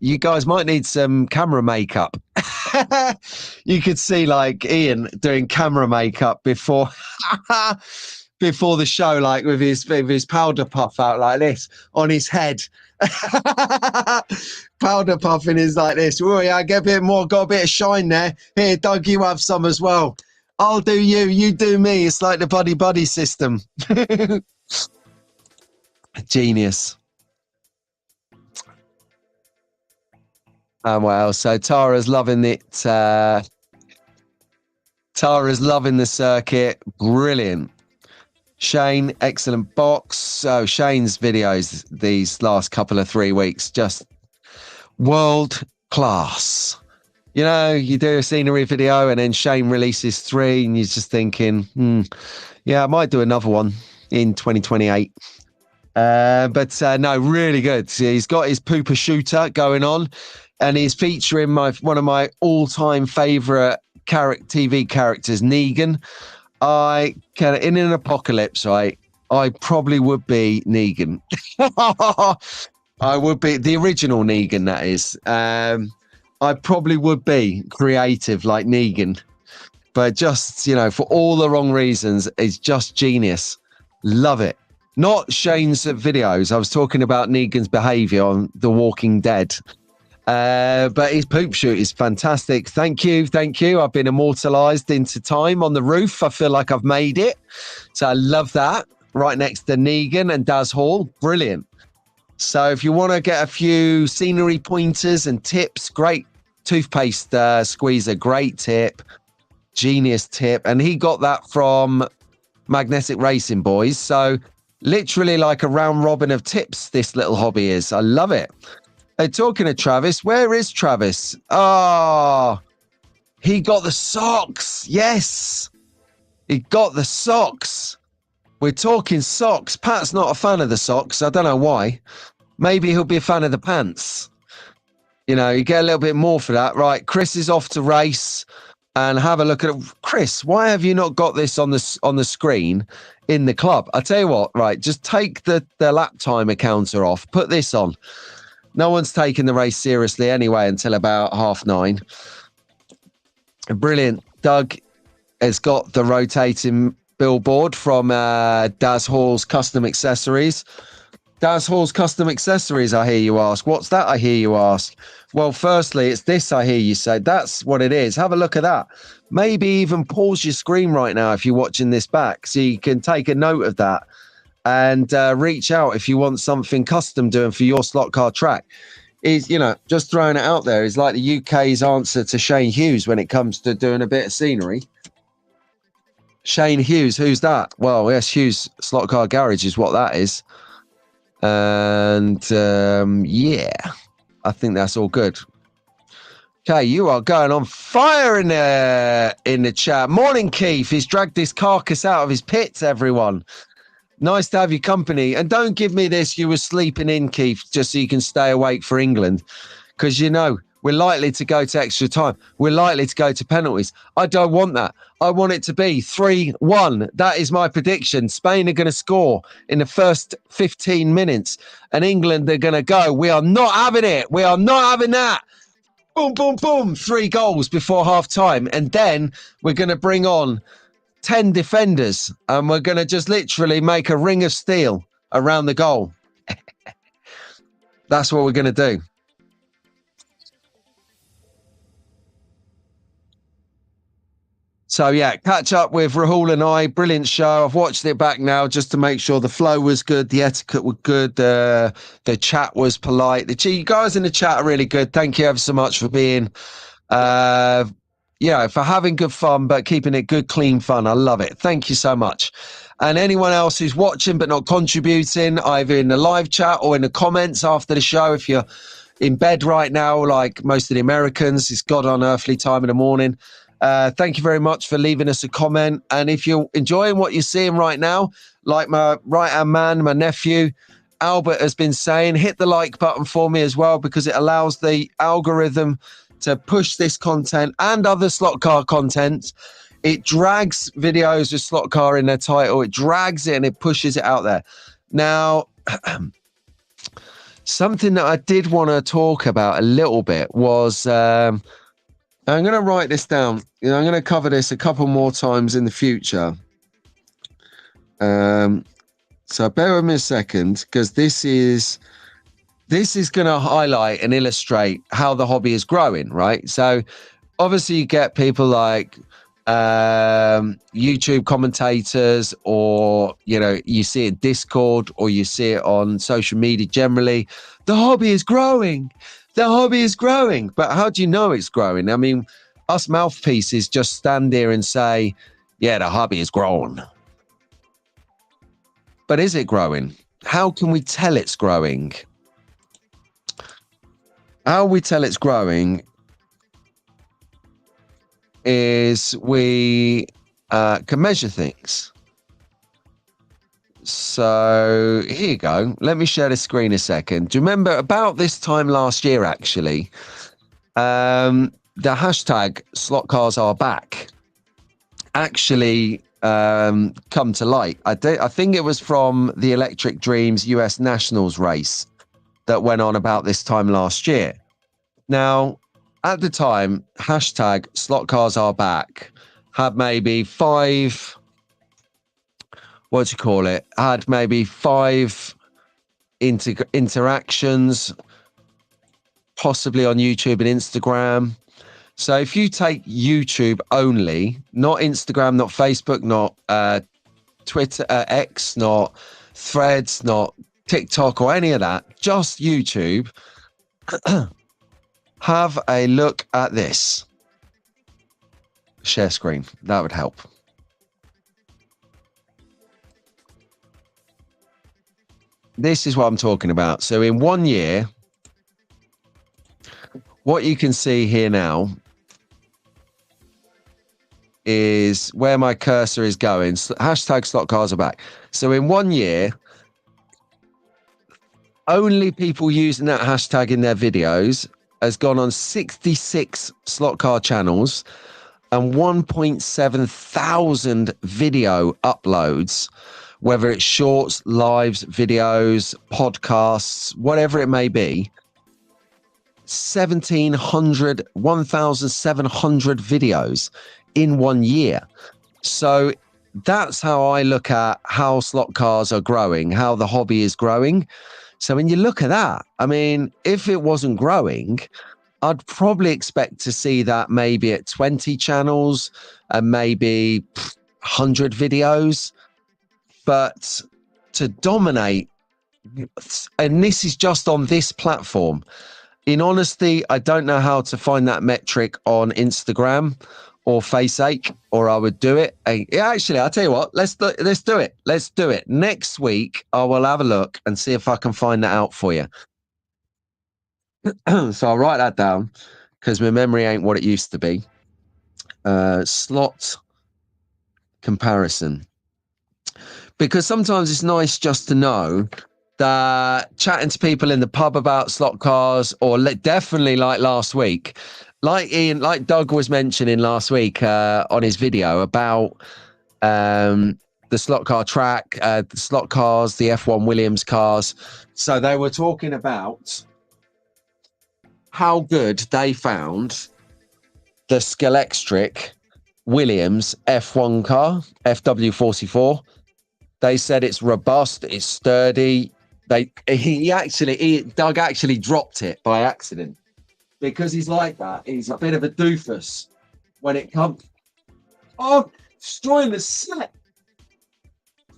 You guys might need some camera makeup. You could see like Ian doing camera makeup before... before the show, like with his powder puff out like this on his head. Powder puffing is like this. Oh yeah, get a bit more, got a bit of shine there. Here, Doug, you have some as well. I'll do you, you do me. It's like the buddy system. Genius. Well, so Tara's loving it. Tara's loving the circuit. Brilliant. Shane, excellent box. So Shane's videos these last couple of 3 weeks, just world class. You know, you do a scenery video and then Shane releases 3 and you're just thinking, yeah, I might do another one in 2028. No, really good. So he's got his pooper shooter going on, and he's featuring one of my all-time favorite TV characters, Negan. In an apocalypse, right? I probably would be Negan. I would be the original Negan, that is. I probably would be creative like Negan, but just, for all the wrong reasons, it's just genius. Love it. Not Shane's videos. I was talking about Negan's behavior on The Walking Dead. But his poop shoot is fantastic. Thank you. I've been immortalized into time on the roof. I feel like I've made it. So I love that. Right next to Negan and Daz Hall. Brilliant. So if you want to get a few scenery pointers and tips, great toothpaste squeezer, great tip, genius tip. And he got that from Magnetic Racing Boys. So literally like a round robin of tips, this little hobby is. I love it. Hey, talking to Travis, where is Travis? Oh, he got the socks. Yes, he got the socks. We're talking socks. Pat's not a fan of the socks. I don't know why. Maybe he'll be a fan of the pants. You get a little bit more for that. Right, Chris is off to race and have a look at it. Chris, why have you not got this on the screen in the club? I tell you what, right, just take the lap timer counter off. Put this on. No one's taking the race seriously anyway until about 9:30. Brilliant. Doug has got the rotating billboard from Daz Hall's Custom Accessories. Daz Hall's Custom Accessories, I hear you ask. What's that, I hear you ask? Well, firstly, it's this, I hear you say. That's what it is. Have a look at that. Maybe even pause your screen right now if you're watching this back so you can take a note of that. And reach out if you want something custom doing for your slot car track. Is just throwing it out there. Is like the UK's answer to Shane Hughes when it comes to doing a bit of scenery. Shane Hughes, who's that? Well, yes, Hughes Slot Car Garage is what that is. And yeah, I think that's all good. Okay, you are going on fire in the chat. Morning, Keith. He's dragged his carcass out of his pits, everyone. Nice to have your company. And don't give me this, you were sleeping in, Keith, just so you can stay awake for England. Because, we're likely to go to extra time. We're likely to go to penalties. I don't want that. I want it to be 3-1. That is my prediction. Spain are going to score in the first 15 minutes. And England are going to go. We are not having it. We are not having that. Boom, boom, boom. 3 goals before half time. And then we're going to bring on 10 defenders, and we're going to just literally make a ring of steel around the goal. That's what we're going to do. So, yeah, catch up with Rahul and I. Brilliant show. I've watched it back now just to make sure the flow was good, the etiquette was good, the chat was polite. You guys in the chat are really good. Thank you ever so much for being... for having good fun, but keeping it good, clean fun. I love it. Thank you so much. And anyone else who's watching but not contributing, either in the live chat or in the comments after the show, if you're in bed right now, like most of the Americans, it's God unearthly time in the morning. Thank you very much for leaving us a comment. And if you're enjoying what you're seeing right now, like my right-hand man, my nephew, Albert has been saying, hit the like button for me as well, because it allows the algorithm to push this content and other slot car content. It drags videos with slot car in their title. It drags it and it pushes it out there. Now, something that I did want to talk about a little bit was, I'm going to write this down. I'm going to cover this a couple more times in the future. So bear with me a second, because this is going to highlight and illustrate how the hobby is growing, right? So obviously you get people like YouTube commentators, or, you see it Discord, or you see it on social media generally. The hobby is growing. The hobby is growing. But how do you know it's growing? I mean, us mouthpieces just stand there and say, yeah, the hobby is growing. But is it growing? How can we tell it's growing? How we tell it's growing is we can measure things. So here you go. Let me share the screen a second. Do you remember about this time last year, actually, the hashtag slot cars are back actually come to light. I think it was from the Electric Dreams US Nationals race that went on about this time last year. Now, at the time, hashtag slot cars are back had maybe five, had maybe five interactions, possibly on YouTube and Instagram. So if you take YouTube only, not Instagram, not Facebook, not Twitter, X, not Threads, not TikTok or any of that, just YouTube, have a look at this. Share screen. That would help. This is what I'm talking about. So in 1 year, what you can see here now is where my cursor is going. Hashtag slot cars are back. So in 1 year, only people using that hashtag in their videos has gone on 66 slot car channels and 1.7 thousand video uploads, whether it's shorts, lives, videos, podcasts, whatever it may be. 1,700 videos in 1 year. So that's how I look at how slot cars are growing, how the hobby is growing. So when you look at that, I mean, if it wasn't growing, I'd probably expect to see that maybe at 20 channels and maybe 100 videos. But to dominate, and this is just on this platform. In honesty, I don't know how to find that metric on Instagram or Faceache, or I would do it. Actually, I'll tell you what, let's do it. Let's do it. Next week, I will have a look and see if I can find that out for you. So I'll write that down because my memory ain't what it used to be. Slot comparison. Because sometimes it's nice just to know that chatting to people in the pub about slot cars, or definitely like last week, like Doug was mentioning last week on his video about the slot car track, the slot cars, the F1 Williams cars. So they were talking about how good they found the Scalextric Williams F1 car, FW44. They said it's robust, it's sturdy. Doug actually dropped it by accident because he's like that. He's a bit of a doofus when it comes. Oh, destroying the set.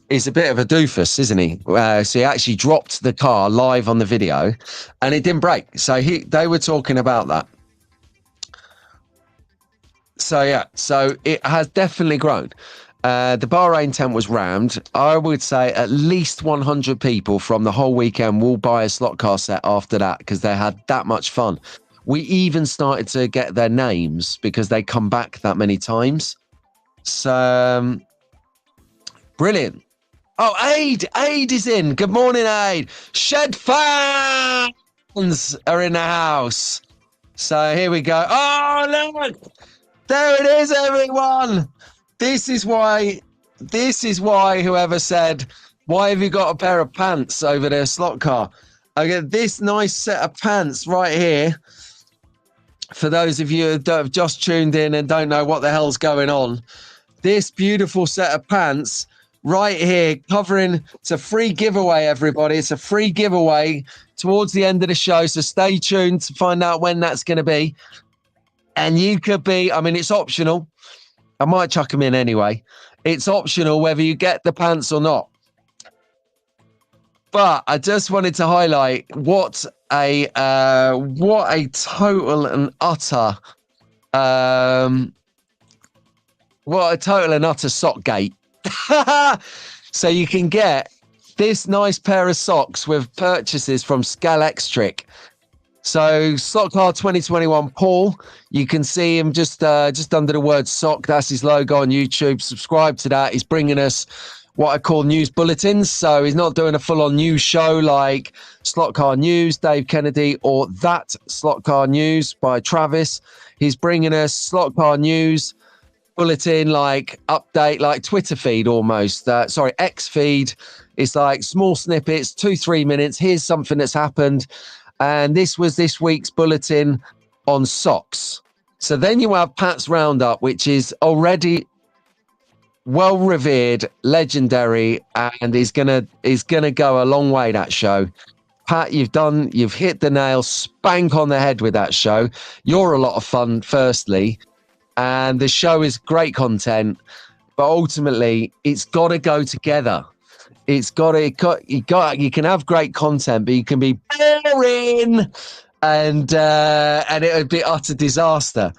He's a bit of a doofus, isn't he? So he actually dropped the car live on the video and it didn't break. So they were talking about that. So yeah, so it has definitely grown. The Bahrain tent was rammed. I would say at least 100 people from the whole weekend will buy a slot car set after that because they had that much fun. We even started to get their names because they come back that many times. So, brilliant. Oh, Aid is in. Good morning, Aid. Shed fans are in the house. So here we go. Oh, look. There it is, everyone. This is why whoever said, why have you got a pair of pants over their slot car? I get this nice set of pants right here. For those of you that have just tuned in and don't know what the hell's going on, this beautiful set of pants right here covering, it's a free giveaway, everybody. It's a free giveaway towards the end of the show. So stay tuned to find out when that's going to be. And you could be, I mean, it's optional. I might chuck them in anyway. It's optional whether you get the pants or not. But I just wanted to highlight what a total and utter sock gate. So you can get this nice pair of socks with purchases from Scalextric. So Slot Car 2021 Paul, you can see him just under the word sock. That's his logo on YouTube. Subscribe to that. He's bringing us what I call news bulletins. So he's not doing a full-on news show like Slot Car News, Dave Kennedy, or That Slot Car News by Travis. He's bringing us Slot Car News bulletin, like update, like Twitter feed almost. X feed. It's like small snippets, 2-3 minutes. Here's something that's happened. And this was this week's bulletin on socks. So then you have Pat's Roundup, which is already well revered, legendary, and is gonna go a long way, that show. Pat, you've hit the nail spank on the head with that show. You're a lot of fun, firstly, and the show is great content, but ultimately it's got to go together. You can have great content, but you can be boring, and it would be utter disaster.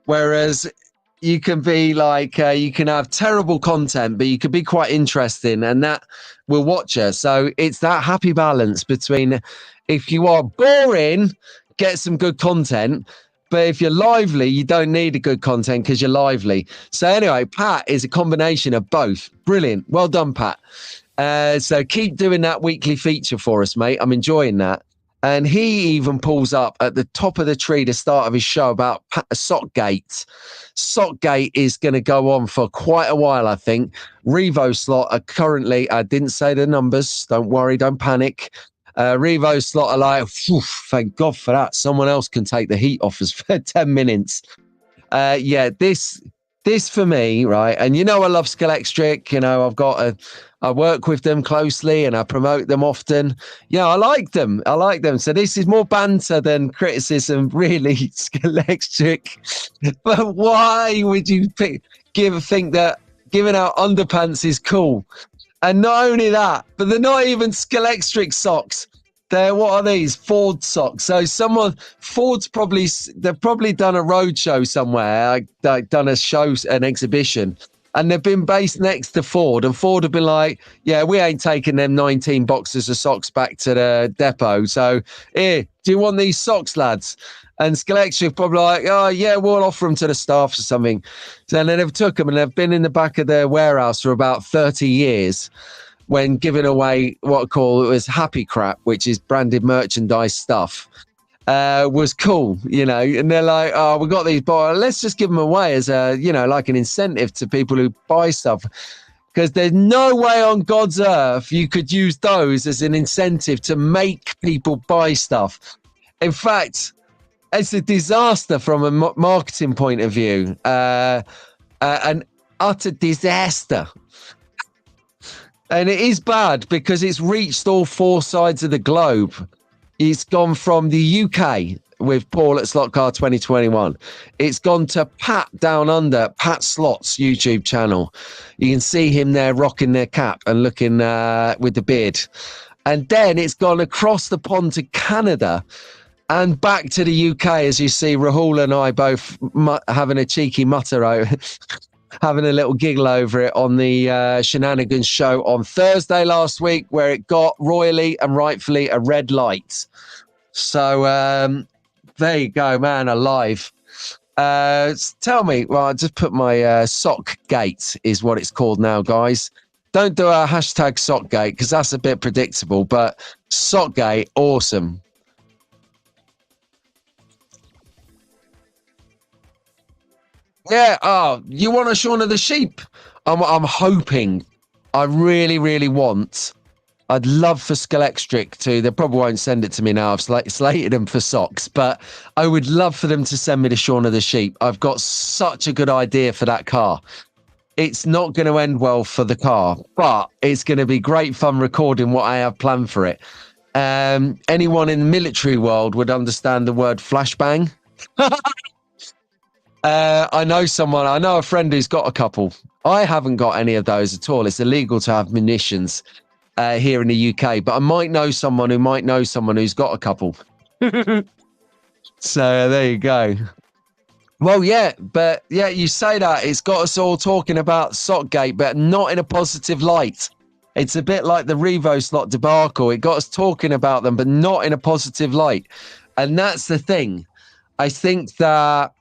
Whereas you can be like, you can have terrible content, but you could be quite interesting, and that will watch you. So it's that happy balance between, if you are boring, get some good content. But if you're lively, you don't need a good content because you're lively. So anyway, Pat is a combination of both. Brilliant. Well done, Pat. So keep doing that weekly feature for us, mate. I'm enjoying that. And he even pulls up at the top of the tree, the start of his show, about Sockgate. Sockgate is going to go on for quite a while, I think. Revo Slot are currently, I didn't say the numbers. Don't worry, don't panic. Revo Slot are like, thank God for that. Someone else can take the heat off us for 10 minutes. This for me, right? And you know I love Scalextric. You know, I work with them closely and I promote them often. Yeah, I like them. So this is more banter than criticism, really, Scalextric. But why would you think that giving out underpants is cool? And not only that, but they're not even Scalextric socks. What are these? Ford socks. So they've probably done a road show somewhere, like done a show, an exhibition, and they've been based next to Ford, and Ford have been like, yeah, we ain't taking them 19 boxes of socks back to the depot. So here, do you want these socks, lads? And Scalextric probably like, oh yeah, we'll offer them to the staff or something. So then they've took them and they've been in the back of their warehouse for about 30 years. When giving away what I call, it was happy crap, which is branded merchandise stuff, was cool, you know. And they're like, oh, we got these, but let's just give them away as like an incentive to people who buy stuff. Because there's no way on God's earth you could use those as an incentive to make people buy stuff. In fact, it's a disaster from a marketing point of view, an utter disaster. And it is bad because it's reached all four sides of the globe. It's gone from the UK with Paul at Slot Car 2021. It's gone to Pat down under, Pat Slot's YouTube channel. You can see him there rocking their cap and looking with the beard. And then it's gone across the pond to Canada and back to the UK, as you see Rahul and I both having a cheeky mutter having a little giggle over it on the Shenanigans show on Thursday last week, where it got royally and rightfully a red light. So there you go, man, alive. Tell me, well, I just put my sock gate is what it's called now, guys. Don't do our hashtag sockgate because that's a bit predictable, but sockgate, awesome. Yeah. Oh, you want a Shaun of the Sheep? I'm hoping. I really, really want. I'd love for Scalextric to. They probably won't send it to me now. I've slated them for socks, but I would love for them to send me the Shaun of the Sheep. I've got such a good idea for that car. It's not going to end well for the car, but it's going to be great fun recording what I have planned for it. Anyone in the military world would understand the word flashbang. I know a friend who's got a couple. I haven't got any of those at all. It's illegal to have munitions here in the UK, but I might know someone who's got a couple. So there you go. Well, yeah, but yeah, you say that it's got us all talking about Sockgate, but not in a positive light. It's a bit like the Revo Slot debacle. It got us talking about them, but not in a positive light. And that's the thing. I think that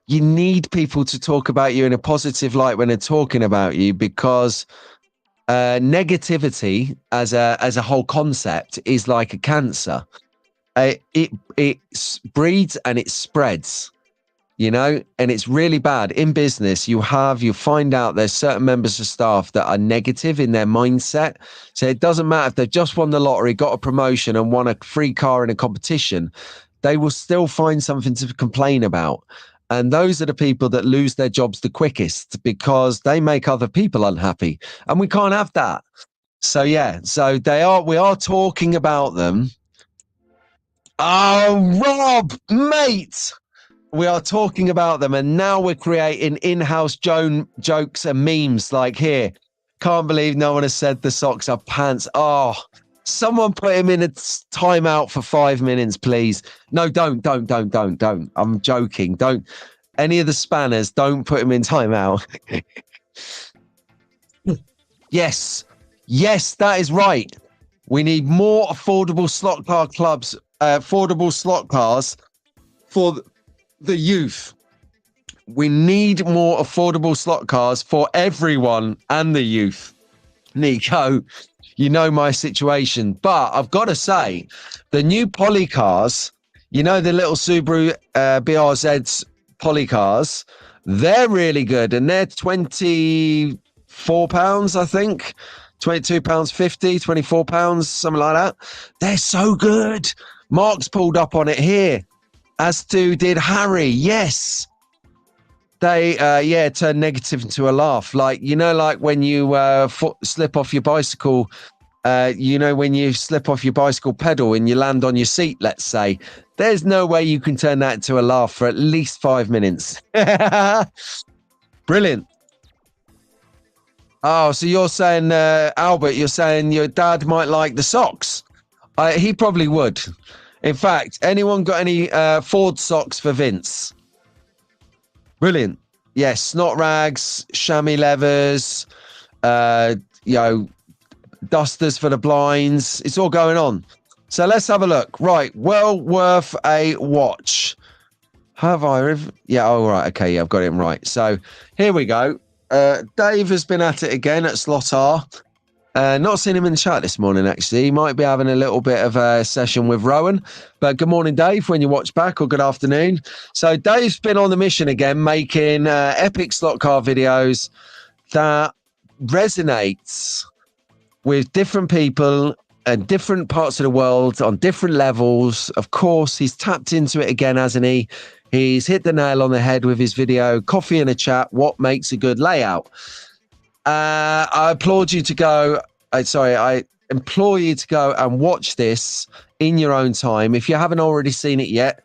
you need people to talk about you in a positive light when they're talking about you, because negativity as a whole concept is like a cancer. It breeds and it spreads, you know, and it's really bad. In business, you find out there's certain members of staff that are negative in their mindset. So it doesn't matter if they've just won the lottery, got a promotion and won a free car in a competition, they will still find something to complain about. And those are the people that lose their jobs the quickest, because they make other people unhappy. And we can't have that. So yeah, so we are talking about them. Oh, Rob, mate. We are talking about them, and now we're creating in-house jokes and memes like here. Can't believe no one has said the socks are pants. Oh, someone put him in a timeout for 5 minutes, please. No, don't. I'm joking. Don't. Any of the spanners, don't put him in timeout. Yes, that is right. We need more affordable slot car clubs, affordable slot cars for the youth. We need more affordable slot cars for everyone and the youth. Nico, you know my situation, but I've got to say, the new poly cars, you know, the little Subaru BRZ's poly cars, they're really good, and they're £24, I think. £22.50, £24, something like that. They're so good. Mark's pulled up on it here, as did Harry. Yes. They, turn negative into a laugh. Like, you know, like when you slip off your bicycle, when you slip off your bicycle pedal and you land on your seat, let's say, there's no way you can turn that into a laugh for at least 5 minutes. Brilliant. Oh, so you're saying, Albert, you're saying your dad might like the socks. He probably would. In fact, anyone got any Ford socks for Vince? Brilliant. Yes, snot rags, chamois leathers, dusters for the blinds. It's all going on. So let's have a look. Right, well worth a watch. Have I? Yeah, all right. Okay, yeah, I've got it right. So here we go. Dave has been at it again at Slot R. Not seen him in the chat this morning, actually. He might be having a little bit of a session with Rowan. But good morning, Dave, when you watch back, or good afternoon. So Dave's been on the mission again, making epic slot car videos that resonates with different people and different parts of the world on different levels. Of course, he's tapped into it again, hasn't he? He's hit the nail on the head with his video, Coffee and a Chat, What Makes a Good Layout. I applaud you to go. I implore you to go and watch this in your own time. If you haven't already seen it yet,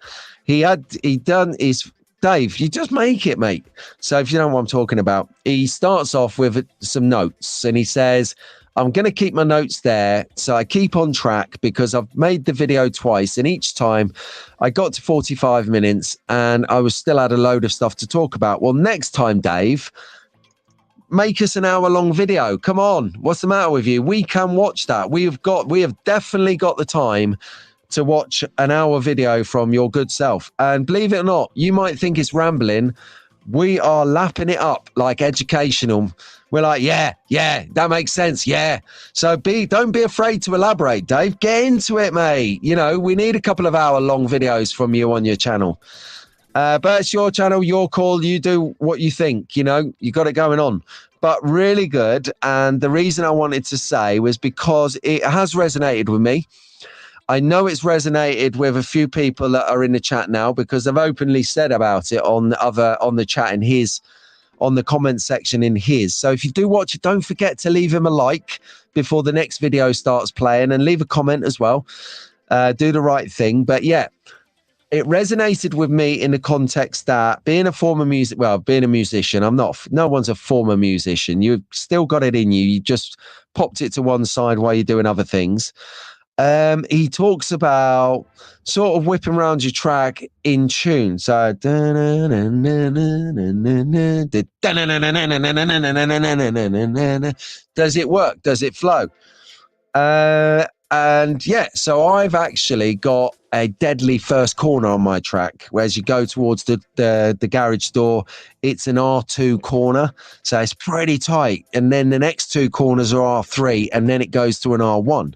Dave, you just make it, mate. So if you know what I'm talking about, he starts off with some notes and he says, I'm going to keep my notes there so I keep on track, because I've made the video twice, and each time I got to 45 minutes and I was still had a load of stuff to talk about. Well, next time, Dave, make us an hour-long video. Come on. What's the matter with you? We can watch that. We have definitely got the time to watch an hour video from your good self. And believe it or not, you might think it's rambling. We are lapping it up like educational. We're like, yeah, that makes sense. Yeah. So don't be afraid to elaborate, Dave. Get into it, mate. You know, we need a couple of hour-long videos from you on your channel. But it's your channel, your call. You do what you think, you know, you got it going on. But really good. And the reason I wanted to say was because it has resonated with me. I know it's resonated with a few people that are in the chat now, because they've openly said about it on the chat on the comment section in his. So if you do watch it, don't forget to leave him a like before the next video starts playing, and leave a comment as well. Do the right thing. But yeah, it resonated with me in the context that being a musician, no one's a former musician. You've still got it in you. You just popped it to one side while you're doing other things. He talks about sort of whipping around your track in tune. So does it work? Does it flow? And yeah, so I've actually got a deadly first corner on my track. Whereas you go towards the garage door, it's an R2 corner. So it's pretty tight. And then the next two corners are R3, and then it goes to an R1.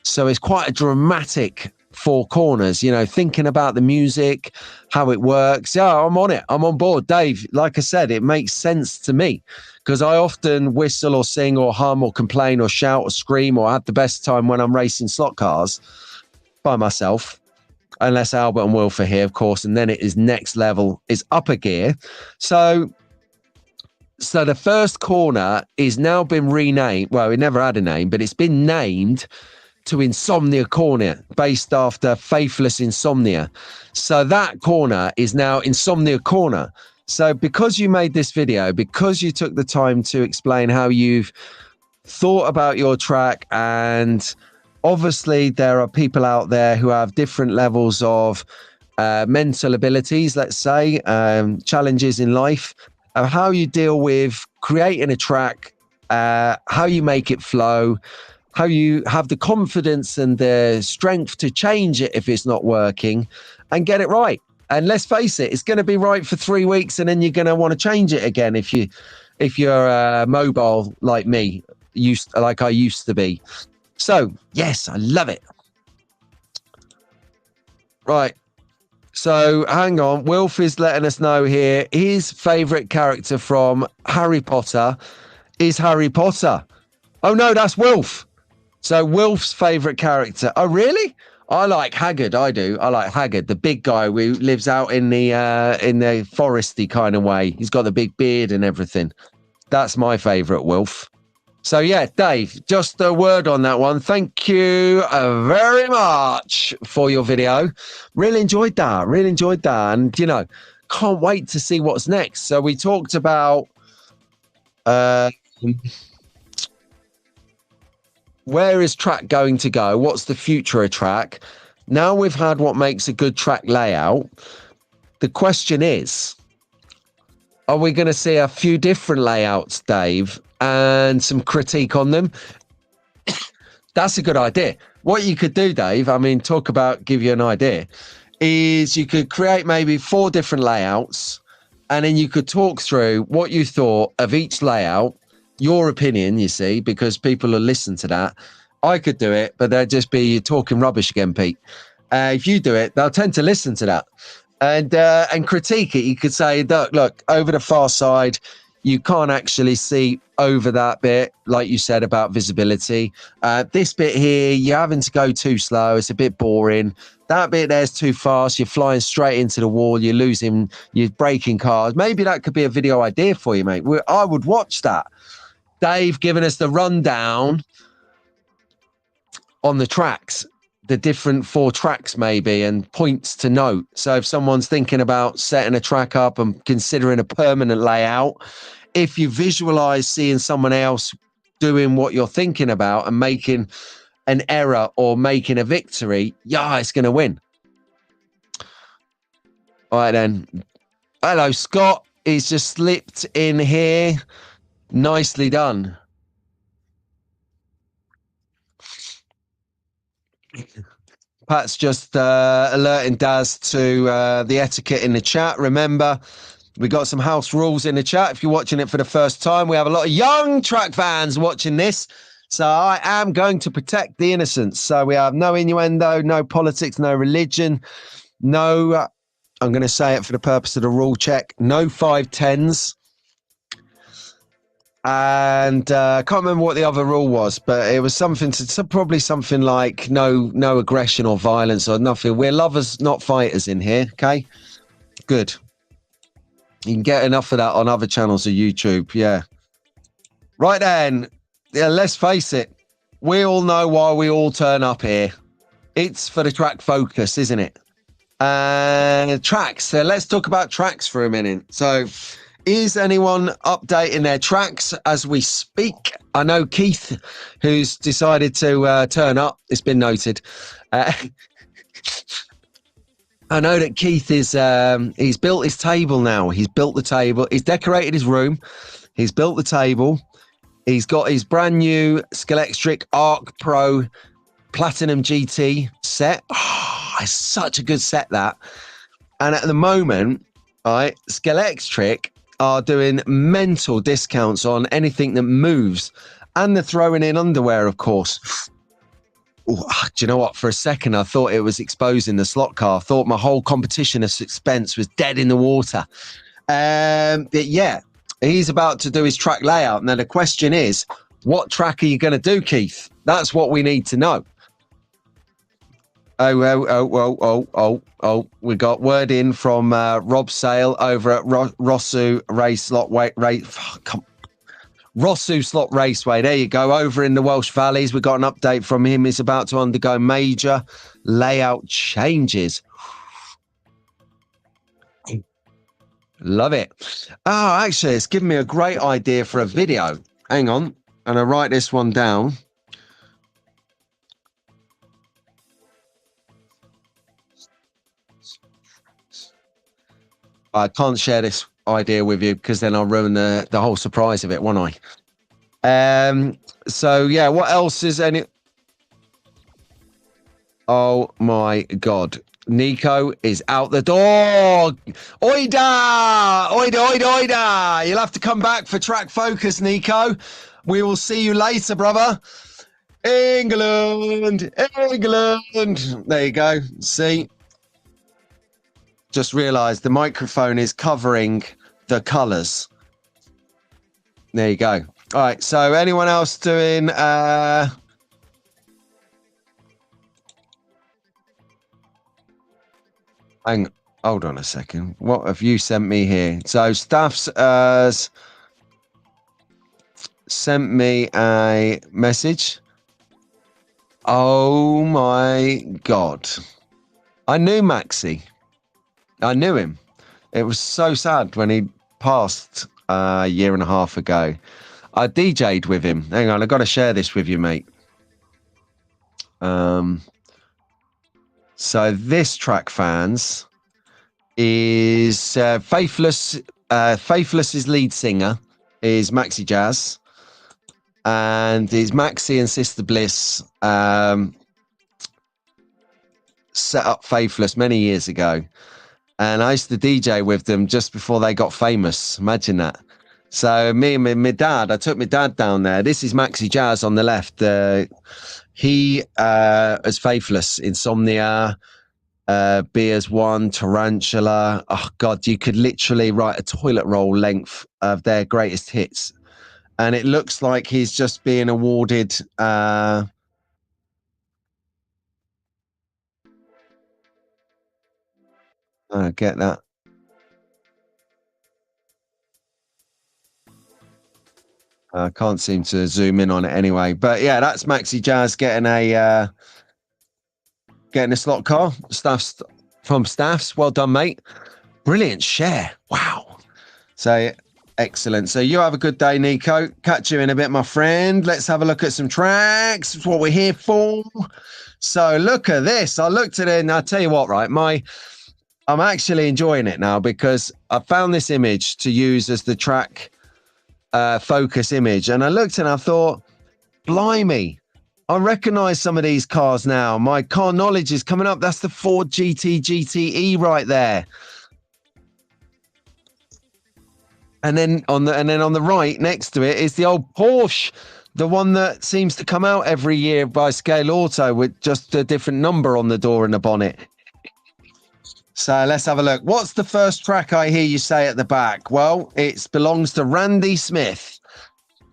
So it's quite a dramatic 4 corners, you know, thinking about the music, how it works. Yeah, I'm on it. I'm on board. Dave, like I said, it makes sense to me because I often whistle or sing or hum or complain or shout or scream or have the best time when I'm racing slot cars by myself, unless Albert and Wilf are here, of course, and then it is next level, is upper gear. So the first corner is now been renamed. Well, it never had a name, but it's been named to Insomnia Corner, based after Faithless Insomnia. So that corner is now Insomnia Corner. So because you made this video, because you took the time to explain how you've thought about your track, and obviously there are people out there who have different levels of mental abilities, let's say, challenges in life, of how you deal with creating a track, how you make it flow, how you have the confidence and the strength to change it if it's not working and get it right. And let's face it, it's going to be right for 3 weeks, and then you're going to want to change it again if you're mobile like me, like I used to be. So yes, I love it. Right. So hang on, Wilf is letting us know here his favorite character from Harry Potter is Harry Potter. Oh no, that's Wilf. So Wilf's favorite character. Oh, really? I like Haggard. I do. I like Haggard, the big guy who lives out in the foresty kind of way. He's got the big beard and everything. That's my favorite Wilf. So yeah, Dave, just a word on that one. Thank you very much for your video. Really enjoyed that. Really enjoyed that. And, you know, can't wait to see what's next. So we talked about where is track going to go? What's the future of track? Now we've had what makes a good track layout. The question is, are we going to see a few different layouts, Dave, and some critique on them? That's a good idea. What you could do, Dave, I mean, talk about, give you an idea, is you could create maybe 4 different layouts, and then you could talk through what you thought of each layout, your opinion, you see, because people will listen to that. I could do it, but they'll just be talking rubbish again, Pete. If you do it, they'll tend to listen to that and critique it. You could say, look, over the far side, you can't actually see over that bit, like you said about visibility. This bit here, you're having to go too slow. It's a bit boring. That bit there's too fast. You're flying straight into the wall. You're breaking cars. Maybe that could be a video idea for you, mate. I would watch that. Dave giving us the rundown on the tracks, the different 4 tracks maybe, and points to note. So if someone's thinking about setting a track up and considering a permanent layout, if you visualize seeing someone else doing what you're thinking about and making an error or making a victory, yeah, it's going to win. All right, then. Hello, Scott. He's just slipped in here. Nicely done. Pat's just alerting Daz to the etiquette in the chat. Remember, we got some house rules in the chat. If you're watching it for the first time, we have a lot of young track fans watching this. So I am going to protect the innocents. So we have no innuendo, no politics, no religion, no, I'm going to say it for the purpose of the rule check, no 510s. And I can't remember what the other rule was, but it was probably something like no aggression or violence or nothing. We're lovers, not fighters in here. Okay, good. You can get enough of that on other channels of YouTube. Yeah. Right then. Yeah, let's face it. We all know why we all turn up here. It's for the track focus, isn't it? Tracks. So let's talk about tracks for a minute. So is anyone updating their tracks as we speak? I know Keith, who's decided to turn up. It's been noted. I know that Keith is, he's built his table now. He's built the table. He's decorated his room. He's built the table. He's got his brand new Scalextric Arc Pro Platinum GT set. Oh, it's such a good set, that. And at the moment, right, Scalextric are doing mental discounts on anything that moves. And they're throwing in underwear, of course. Ooh, do you know what? For a second, I thought it was exposing the slot car. I thought my whole competition of suspense was dead in the water. But yeah, he's about to do his track layout. Now, the question is, what track are you going to do, Keith? That's what we need to know. Oh, we got word in from Rob Sale over at Rosu Race Slot Rosu Slot Raceway. There you go. Over in the Welsh Valleys, we got an update from him. He's about to undergo major layout changes. Love it. Oh, actually, it's given me a great idea for a video. Hang on. And I write this one down. I can't share this idea with you because then I'll ruin the whole surprise of it, won't I? So yeah, what else is any? Oh my God. Nico is out the door. Oida! Oida, oida, oida! You'll have to come back for track focus, Nico. We will see you later, brother. England, England. There you go. See? Just realised the microphone is covering the colours. There you go. All right. So anyone else doing... hold on a second. What have you sent me here? So Staff's sent me a message. Oh my God. I knew Maxi. I knew him. It was so sad when he passed a year and a half ago. I DJ'd with him. Hang on, I've got to share this with you, mate. So this track, fans, is Faithless. Faithless's lead singer is Maxi Jazz, and is Maxi and Sister Bliss set up Faithless many years ago. And I used to DJ with them just before they got famous. Imagine that. So me and my dad, I took my dad down there. This is Maxi Jazz on the left. He is Faithless, Insomnia, Beers One, Tarantula. Oh God, you could literally write a toilet roll length of their greatest hits. And it looks like he's just being awarded I get that. I can't seem to zoom in on it anyway. But yeah, that's Maxi Jazz getting a slot car. Staffs from Staffs. Well done, mate. Brilliant share. Wow. So excellent. So you have a good day, Nico. Catch you in a bit, my friend. Let's have a look at some tracks. That's what we're here for. So look at this. I looked at it and I'll tell you what, right? I'm actually enjoying it now because I found this image to use as the track focus image. And I looked and I thought, blimey, I recognize some of these cars now. My car knowledge is coming up. That's the Ford GT GTE right there. And then on the right next to it is the old Porsche, the one that seems to come out every year by Scale Auto with just a different number on the door and the bonnet. So let's have a look. What's the first track I hear you say at the back? Well, it belongs to Randy Smith.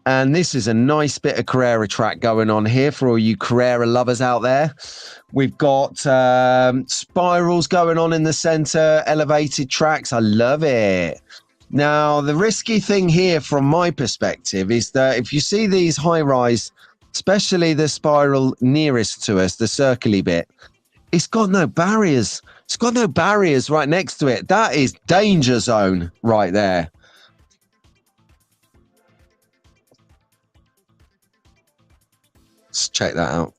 And this is a nice bit of Carrera track going on here for all you Carrera lovers out there. We've got spirals going on in the center, elevated tracks. I love it. Now, the risky thing here from my perspective is that if you see these high-rise, especially the spiral nearest to us, the circly bit, it's got no barriers. It's got no barriers right next to it. That is danger zone right there. Let's check that out.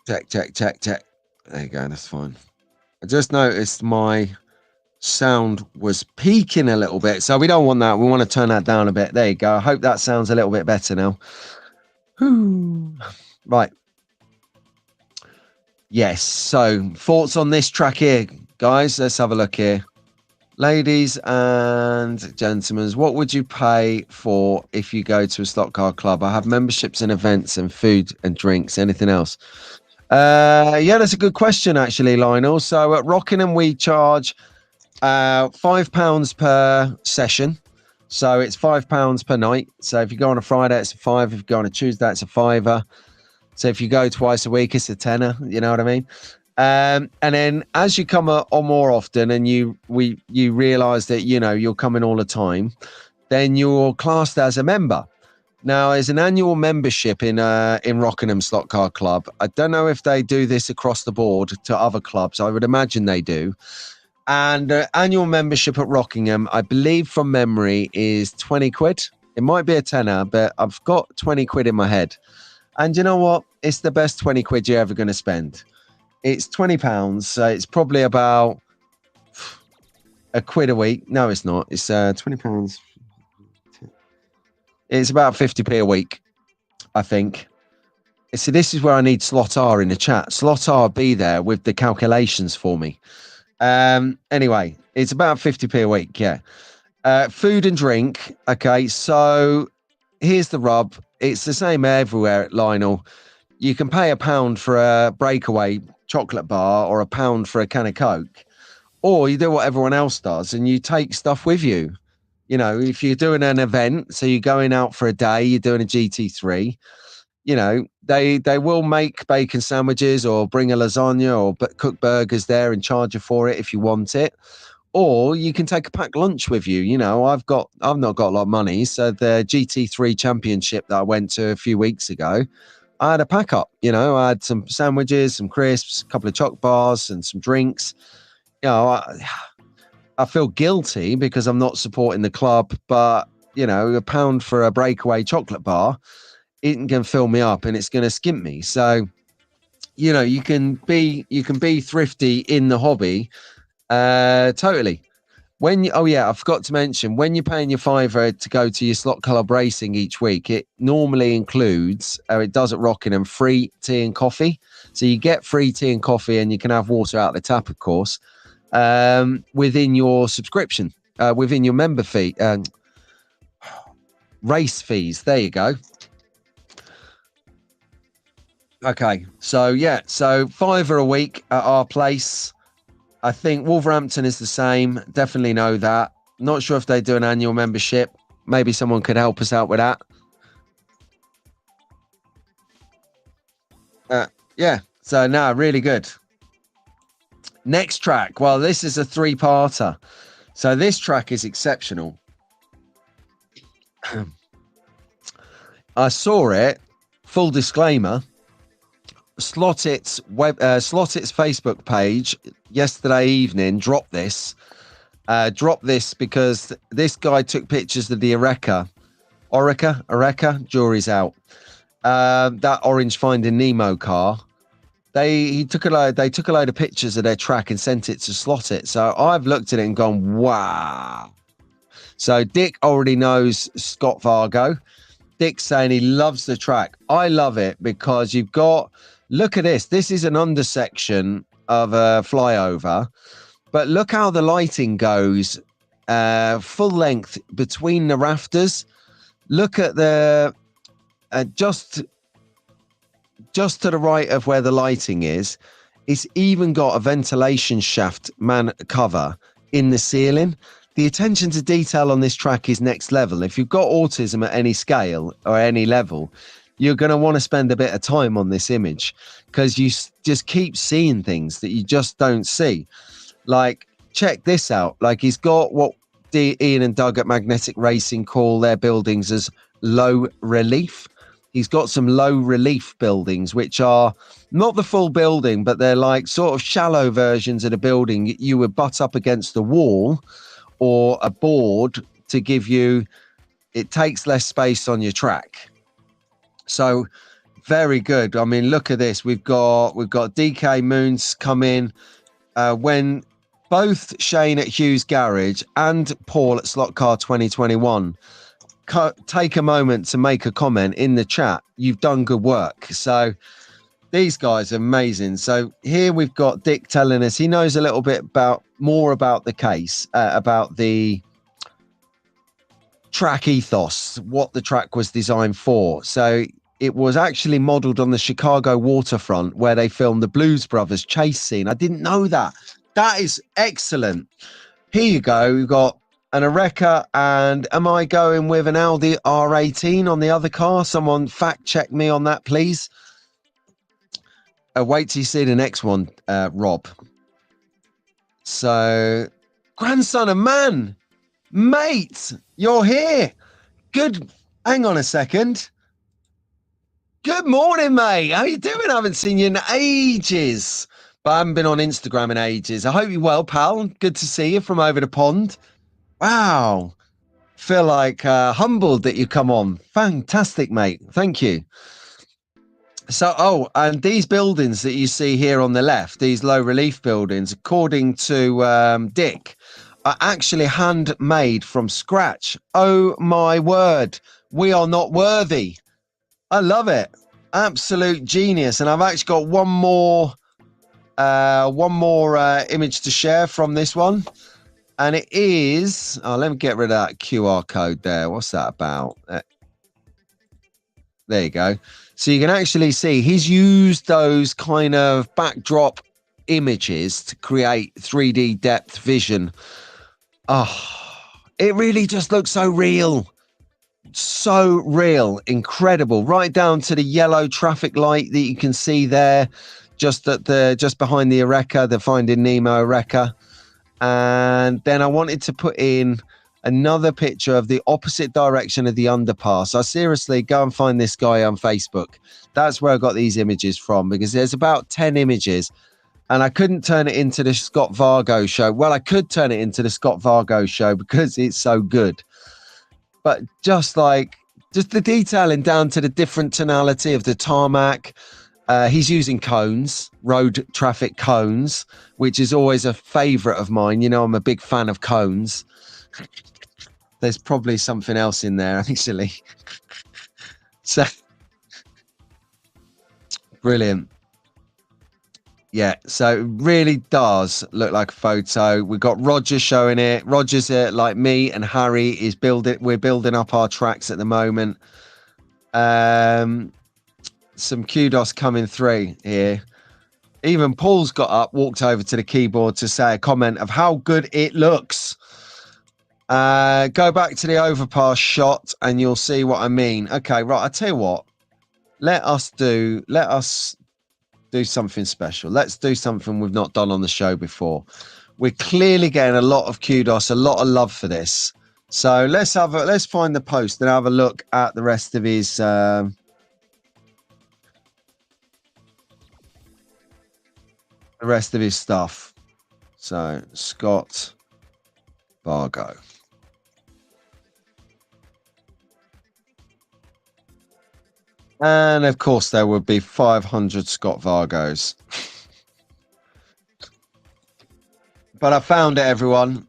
Check. There you go. That's fine. I just noticed my sound was peaking a little bit, so we don't want that. We want to turn that down a bit. There you go. I hope that sounds a little bit better now. Right. Yes. So thoughts on this track here, guys? Let's have a look here. Ladies and gentlemen, what would you pay for if you go to a slot car club? I have memberships and events and food and drinks. Anything else? Yeah, that's a good question, actually, Lionel. So at Rockingham, we charge £5 per session. So it's £5 per night. So if you go on a Friday, it's a £5. If you go on a Tuesday, it's a £5. So if you go twice a week, it's a £10. You know what I mean? And then as you come on more often, and you realize that you're coming all the time, then you're classed as a member. Now, there's an annual membership in Rockingham Slot Car Club. I don't know if they do this across the board to other clubs. I would imagine they do. And annual membership at Rockingham, I believe from memory, is 20 quid. It might be a tenner, but I've got 20 quid in my head. And you know what? It's the best 20 quid you're ever going to spend. It's £20, so it's probably about a quid a week. No, it's not. It's £20. It's about 50p a week, I think. So this is where I need Slot R in the chat. Slot R be there with the calculations for me. Anyway, it's about 50p a week, yeah. Food and drink. Okay, so here's the rub. It's the same everywhere, Lionel. You can pay £1 for a breakaway chocolate bar or £1 for a can of Coke, or you do what everyone else does and you take stuff with you. If you're doing an event, so you're going out for a day, you're doing a GT3, they will make bacon sandwiches or bring a lasagna or cook burgers there and charge you for it if you want it. Or you can take a packed lunch with you. I've not got a lot of money. So the GT3 championship that I went to a few weeks ago, I had a pack up, I had some sandwiches, some crisps, a couple of choc bars and some drinks. I feel guilty because I'm not supporting the club, but £1 for a breakaway chocolate bar isn't going to fill me up and it's going to skimp me. So, you can be thrifty in the hobby. Totally. I forgot to mention, when you're paying your £5 to go to your slot club racing each week, it normally includes, it does at Rockingham, free tea and coffee. So you get free tea and coffee and you can have water out the tap, of course, within your subscription, within your member fee, race fees. There you go. Okay. So £5 a week at our place. I think Wolverhampton is the same. Definitely know that. Not sure if they do an annual membership. Maybe someone could help us out with that. Yeah. So no, really good. Next track. Well, this is a 3-parter. So this track is exceptional. I saw it. Full disclaimer. Slotit's Facebook page yesterday evening dropped this because this guy took pictures of the Oreca, jury's out. That orange Finding Nemo car. They took a load of pictures of their track and sent it to Slotit. So I've looked at it and gone, wow. So Dick already knows Scott Vargo. Dick's saying he loves the track. I love it because you've got, look at this. This is an undersection of a flyover, but look how the lighting goes full length between the rafters. Look at the just to the right of where the lighting is. It's even got a ventilation shaft cover in the ceiling. The attention to detail on this track is next level. If you've got autism at any scale or any level, you're going to want to spend a bit of time on this image because you just keep seeing things that you just don't see. Like, check this out. Like, he's got what Ian and Doug at Magnetic Racing call their buildings as low relief. He's got some low relief buildings, which are not the full building, but they're like sort of shallow versions of the building. You would butt up against the wall or a board to give you, it takes less space on your track. So very good. I mean, look at this. We've got DK Moons come in when both Shane at Hughes Garage and Paul at Slot Car 2021 take a moment to make a comment in the chat. You've done good work. So these guys are amazing. So here we've got Dick telling us he knows a little bit more about the case, about the track ethos, what the track was designed for. So it was actually modeled on the Chicago waterfront where they filmed the Blues Brothers chase scene. I didn't know that. That is excellent. Here you go. We've got an Areca, and am I going with an Audi R18 on the other car? Someone fact check me on that, please. Wait till you see the next one, Rob. So, grandson of man, mate, you're here. Good. Hang on a second. Good morning, mate. How you doing? I haven't seen you in ages. But I haven't been on Instagram in ages. I hope you're well, pal. Good to see you from over the pond. Wow. Feel like humbled that you come on. Fantastic, mate. Thank you. So, and these buildings that you see here on the left, these low relief buildings, according to Dick, are actually handmade from scratch. Oh, my word. We are not worthy. I love it. Absolute genius. And I've actually got one more image to share from this one. And it is, let me get rid of that QR code there. What's that about? There you go. So you can actually see he's used those kind of backdrop images to create 3D depth vision. Oh, it really just looks so real. So real, incredible, right down to the yellow traffic light that you can see there, just behind the Areca, the Finding Nemo Areca. And then I wanted to put in another picture of the opposite direction of the underpass. I seriously go and find this guy on Facebook. That's where I got these images from, because there's about 10 images and I couldn't turn it into the Scott Vargo show. Well, I could turn it into the Scott Vargo show because it's so good. But just the detailing down to the different tonality of the tarmac. He's using cones, road traffic cones, which is always a favorite of mine. You know, I'm a big fan of cones. There's probably something else in there, actually. So, brilliant. Yeah, so it really does look like a photo. We've got Roger showing it. Roger's like me and Harry is we're building up our tracks at the moment. Some kudos coming through here. Even Paul's got up, walked over to the keyboard to say a comment of how good it looks. Go back to the overpass shot and you'll see what I mean. Okay, right, I'll tell you what. Let us do something special. Let's do something we've not done on the show before. We're clearly getting a lot of kudos, a lot of love for this. So let's find the post and have a look at the rest of his stuff. So Scott Vargo. And of course, there would be 500 Scott Vargos. But I found it, everyone.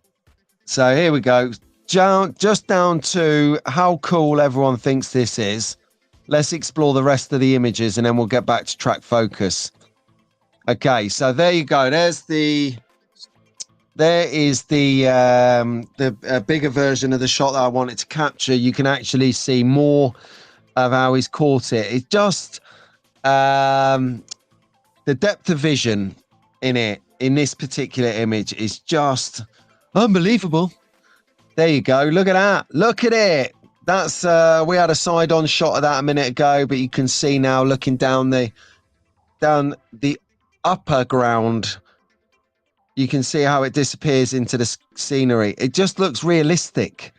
So here we go. Just down to how cool everyone thinks this is. Let's explore the rest of the images and then we'll get back to track focus. Okay, so there you go. There is the bigger version of the shot that I wanted to capture. You can actually see more of how he's caught it. It's just the depth of vision in this particular image is just unbelievable. There you go. Look at that. Look at it. That's we had a side-on shot of that a minute ago, but you can see now looking down the upper ground, you can see how it disappears into the scenery. It just looks realistic.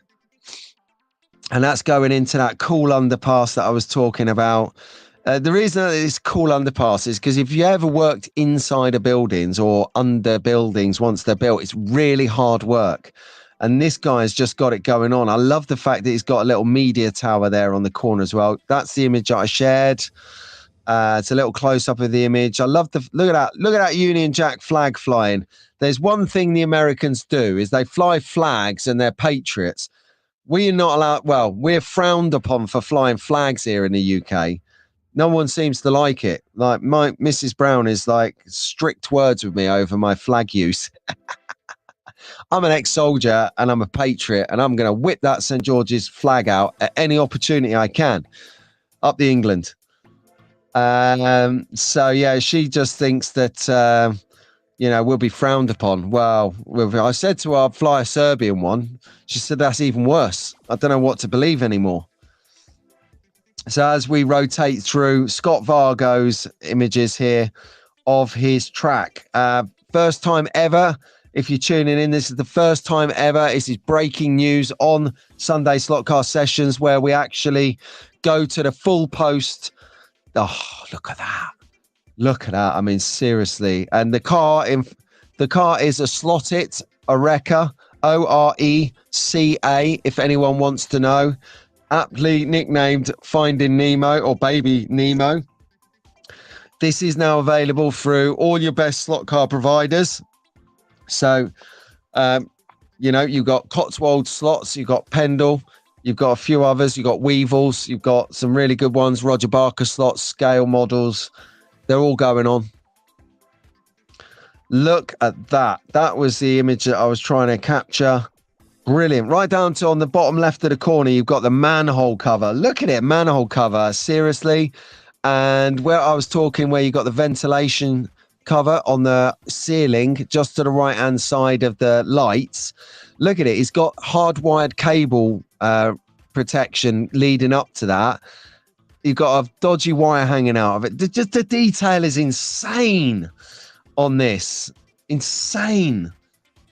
And that's going into that cool underpass that I was talking about. The reason that it's cool underpass is because if you ever worked inside of buildings or under buildings once they're built, it's really hard work. And this guy's just got it going on. I love the fact that he's got a little media tower there on the corner as well. That's the image that I shared. It's a little close up of the image. I love look at that Union Jack flag flying. There's one thing the Americans do is they fly flags and they're patriots. We are not allowed. Well, we're frowned upon for flying flags here in the UK. No one seems to like it. Like my Mrs. Brown is like strict words with me over my flag use. I'm an ex-soldier and I'm a patriot, and I'm going to whip that St. George's flag out at any opportunity I can up the England. So yeah, she just thinks that we'll be frowned upon. Well, I said to her, I'd fly a Serbian one. She said that's even worse. I don't know what to believe anymore. So as we rotate through Scott Vargo's images here of his track, first time ever. If you're tuning in, this is the first time ever. This is breaking news on Sunday Slotcast Sessions, where we actually go to the full post. Oh, look at that. Look at that. I mean, seriously. And the car is a Slottit Oreca, Oreca, if anyone wants to know. Aptly nicknamed Finding Nemo or Baby Nemo. This is now available through all your best slot car providers. So, you've got Cotswold slots, you've got Pendle, you've got a few others, you've got Weevils, you've got some really good ones, Roger Barker slots, scale models. They're all going on. Look at that. That was the image that I was trying to capture. Brilliant. Right down to on the bottom left of the corner, you've got the manhole cover. Look at it, manhole cover. Seriously. And where I was talking, where you got the ventilation cover on the ceiling, just to the right-hand side of the lights. Look at it. It's got hardwired cable protection leading up to that. You've got a dodgy wire hanging out of it. Just the detail is insane on this. Insane.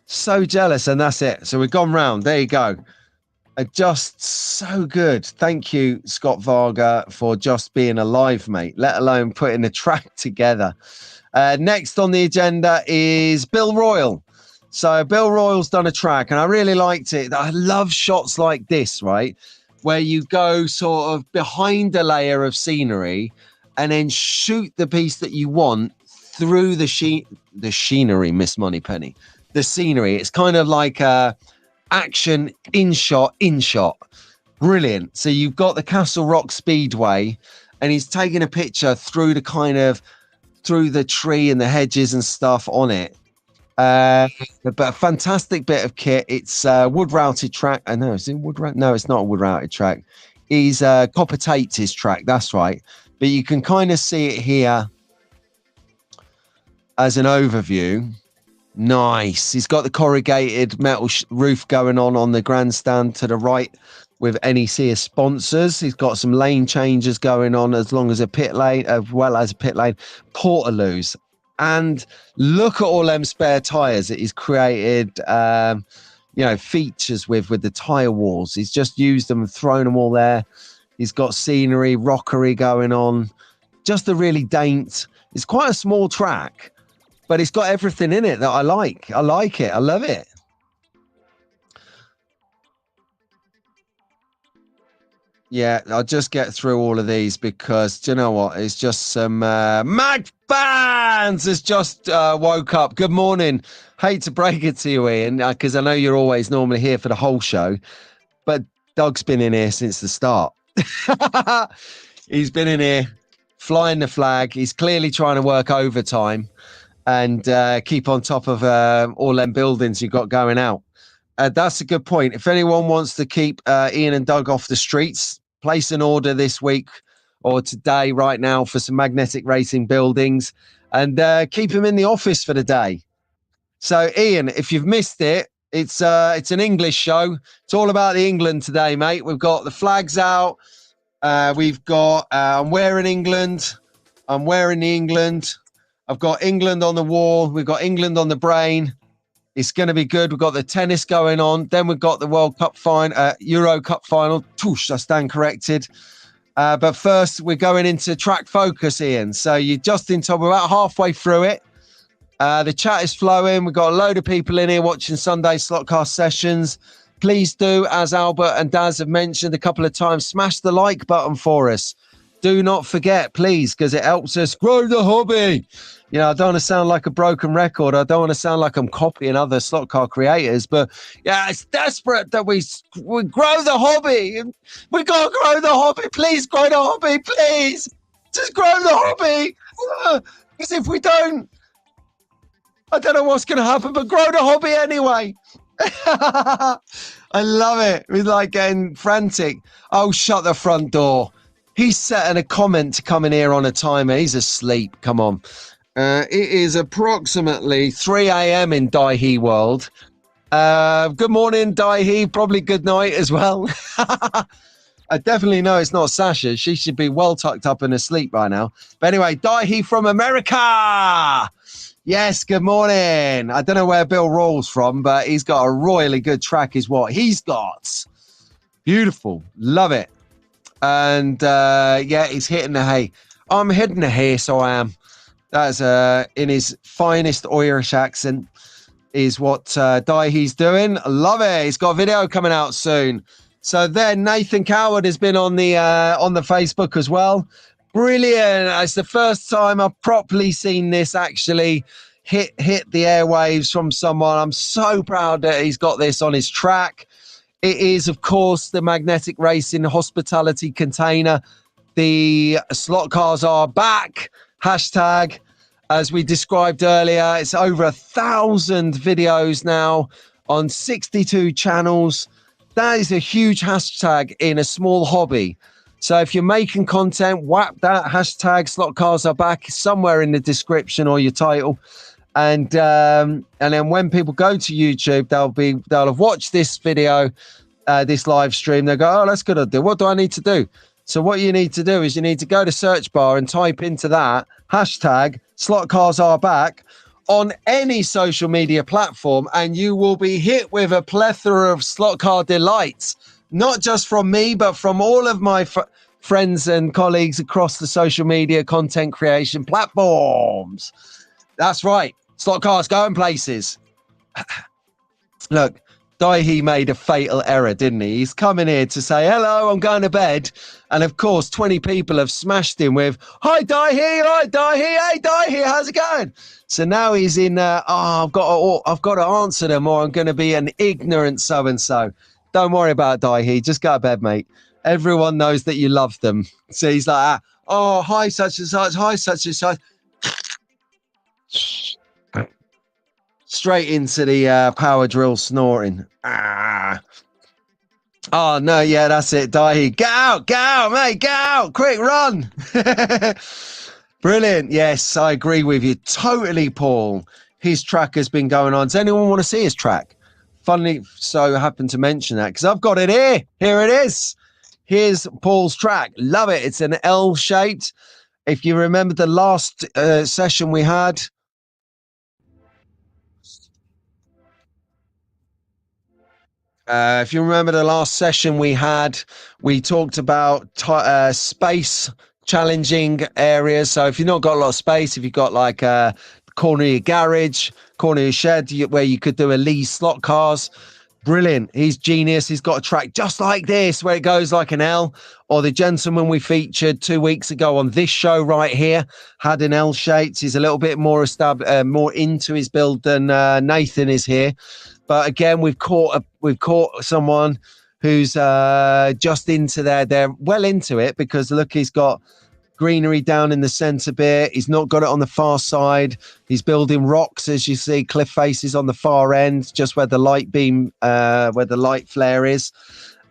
So jealous, and that's it. So we've gone round. There you go. Just so good. Thank you, Scott Varga, for just being alive, mate, let alone putting the track together. Next on the agenda is Bill Royal. So Bill Royal's done a track, and I really liked it. I love shots like this, right, where you go sort of behind a layer of scenery and then shoot the piece that you want through the scenery, Miss Moneypenny. The scenery. It's kind of like action in shot. Brilliant. So you've got the Castle Rock Speedway, and he's taking a picture through the tree and the hedges and stuff on it. But a fantastic bit of kit. It's wood routed track. I know, is it wood routed? No, it's not a wood routed track. He's Copper Tate's his track. That's right. But you can kind of see it here as an overview. Nice. He's got the corrugated metal roof going on the grandstand to the right with NEC as sponsors. He's got some lane changes going on as well as a pit lane, Portaloos. And look at all them spare tyres that he's created, features with the tyre walls. He's just used them and thrown them all there. He's got scenery, rockery going on. Just a really daint. It's quite a small track, but it's got everything in it that I like. I like it. I love it. Yeah, I'll just get through all of these because, do you know what? It's just some Mag fans has just woke up. Good morning. Hate to break it to you, Ian, because I know you're always normally here for the whole show, but Doug's been in here since the start. He's been in here flying the flag. He's clearly trying to work overtime and keep on top of all them buildings you've got going out. That's a good point. If anyone wants to keep Ian and Doug off the streets, place an order this week or today, right now, for some magnetic racing buildings and keep them in the office for the day. So, Ian, if you've missed it, it's an English show. It's all about the England today, mate. We've got the flags out. We've got I'm wearing England. I'm wearing the England. I've got England on the wall. We've got England on the brain. It's going to be good. We've got the tennis going on. Then we've got the World Cup Euro Cup final. Toosh, I stand corrected. But first, we're going into track focus, Ian. So you're just in top. We're about halfway through it. The chat is flowing. We've got a load of people in here watching Sunday Slotcast Sessions. Please do, as Albert and Daz have mentioned a couple of times, smash the like button for us. do not forget, please, because it helps us grow the hobby. You know, I don't want to sound like a broken record. I don't want to sound like I'm copying other slot car creators, but yeah, it's desperate that we grow the hobby. We got to grow the hobby. Please grow the hobby, please. Just grow the hobby. Because if we don't, I don't know what's going to happen, but grow the hobby anyway. I love it. We're like getting frantic. Oh, shut the front door. He's setting a comment to come in here on a timer. He's asleep. Come on. It is approximately 3 a.m. in Daihe world. Good morning, Daihe. Probably good night as well. I definitely know it's not Sasha. She should be well tucked up and asleep by now. But anyway, Daihe from America. Yes, good morning. I don't know where Bill Rawls from, but he's got a royally good track is what he's got. Beautiful. Love it. And yeah, he's hitting the hay. I'm hitting the hay, so I am. That's in his finest Irish accent is what Daihe's doing. Love it. He's got a video coming out soon. So then Nathan Coward has been on the Facebook as well. Brilliant. It's the first time I've properly seen this actually hit the airwaves from someone. I'm so proud that he's got this on his track. It is, of course, the Magnetic Racing Hospitality Container. The slot cars are back. Hashtag, as we described earlier, it's over 1,000 videos now on 62 channels. That is a huge hashtag in a small hobby. So if you're making content, whap that hashtag slot cars are back somewhere in the description or your title. And then when people go to YouTube, they'll have watched this video, this live stream. They'll go, oh, that's a good idea. What do I need to do? So what you need to do is you need to go to search bar and type into that hashtag slot cars are back on any social media platform, and you will be hit with a plethora of slot car delights, not just from me, but from all of my friends and colleagues across the social media content creation platforms. That's right. Slot cars going places. Look, Daihe made a fatal error, didn't he? He's coming here to say, hello, I'm going to bed. And of course, 20 people have smashed him with, hi, Daihe, hi, Daihe, hey, Daihe, how's it going? So now he's in, I've got to answer them or I'm going to be an ignorant so-and-so. Don't worry about Daihe. Just go to bed, mate. Everyone knows that you love them. So he's like, oh, hi, such and such, hi, such and such. Straight into the power drill snorting. Oh, no, yeah, that's it, Daihe. Get out, mate, get out. Quick, run. Brilliant. Yes, I agree with you. Totally, Paul. His track has been going on. Does anyone want to see his track? Funnily so happened to mention that because I've got it here. Here it is. Here's Paul's track. Love it. It's an L-shaped. If you remember the last session we had, we talked about space challenging areas. So if you've not got a lot of space, if you've got like a corner of your garage, corner of your shed where you could do a Lee slot cars, brilliant. He's genius. He's got a track just like this where it goes like an L. Or the gentleman we featured 2 weeks ago on this show right here had an L shaped. He's a little bit more established, more into his build than Nathan is here. But again, we've caught someone who's just into there. They're well into it because look, he's got greenery down in the center bit. He's not got it on the far side. He's building rocks, as you see, cliff faces on the far end, just where the light beam, where the light flare is.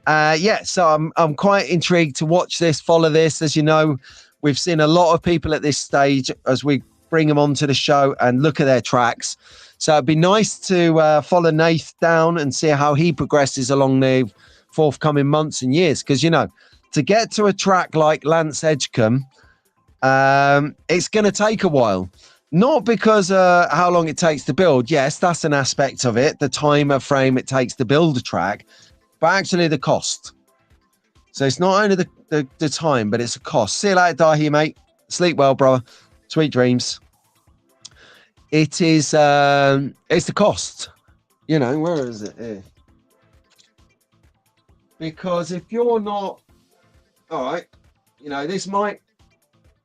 Yeah, so I'm quite intrigued to watch this, follow this. As you know, we've seen a lot of people at this stage as we bring them onto the show and look at their tracks. So it'd be nice to follow Nath down and see how he progresses along the forthcoming months and years. Because, you know, to get to a track like Lance Edgecombe, it's going to take a while. Not because how long it takes to build. Yes, that's an aspect of it, the time frame it takes to build a track, but actually the cost. So it's not only the time, but it's a cost. See you later, Daihe, mate. Sleep well, brother. Sweet dreams. It is, it's the cost. You know, where is it? Here. Because if you're not, all right, you know, this might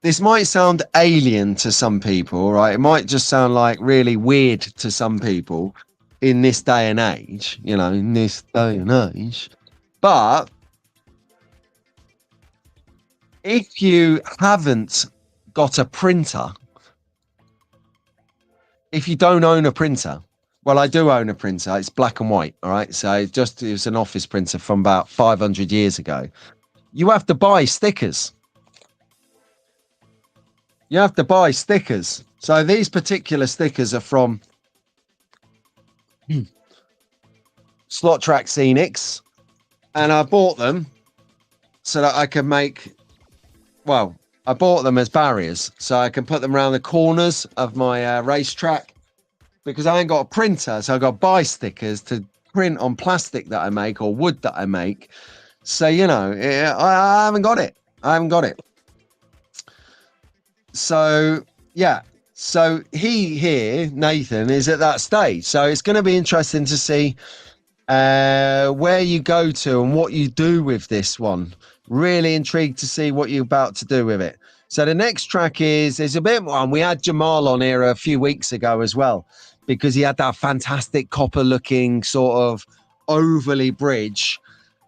This might sound alien to some people, right? It might just sound like really weird to some people in this day and age, in this day and age. But if you haven't got a printer, if you don't own a printer, well, I do own a printer. It's black and white, all right? So it's an office printer from about 500 years ago. You have to buy stickers. You have to buy stickers. So these particular stickers are from Slot Track Scenics, and I bought them so that I can make, well, I bought them as barriers so I can put them around the corners of my racetrack, because I ain't got a printer, so I got to buy stickers to print on plastic that I make or wood that I make. So, I haven't got it. So, yeah. So Nathan, is at that stage. So it's going to be interesting to see where you go to and what you do with this one. Really intrigued to see what you're about to do with it. So the next track is a bit more, and we had Jamal on here a few weeks ago as well, because he had that fantastic copper looking sort of overly bridge.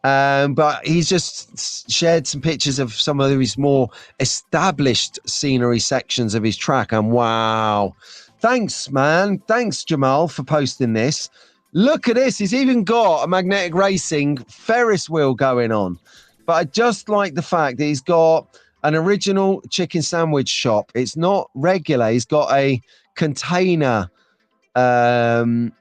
But he's just shared some pictures of some of his more established scenery sections of his track. And wow, thanks, man. Thanks, Jamal, for posting this. Look at this. He's even got a magnetic racing Ferris wheel going on. But I just like the fact that he's got an original chicken sandwich shop. It's not regular. He's got a container building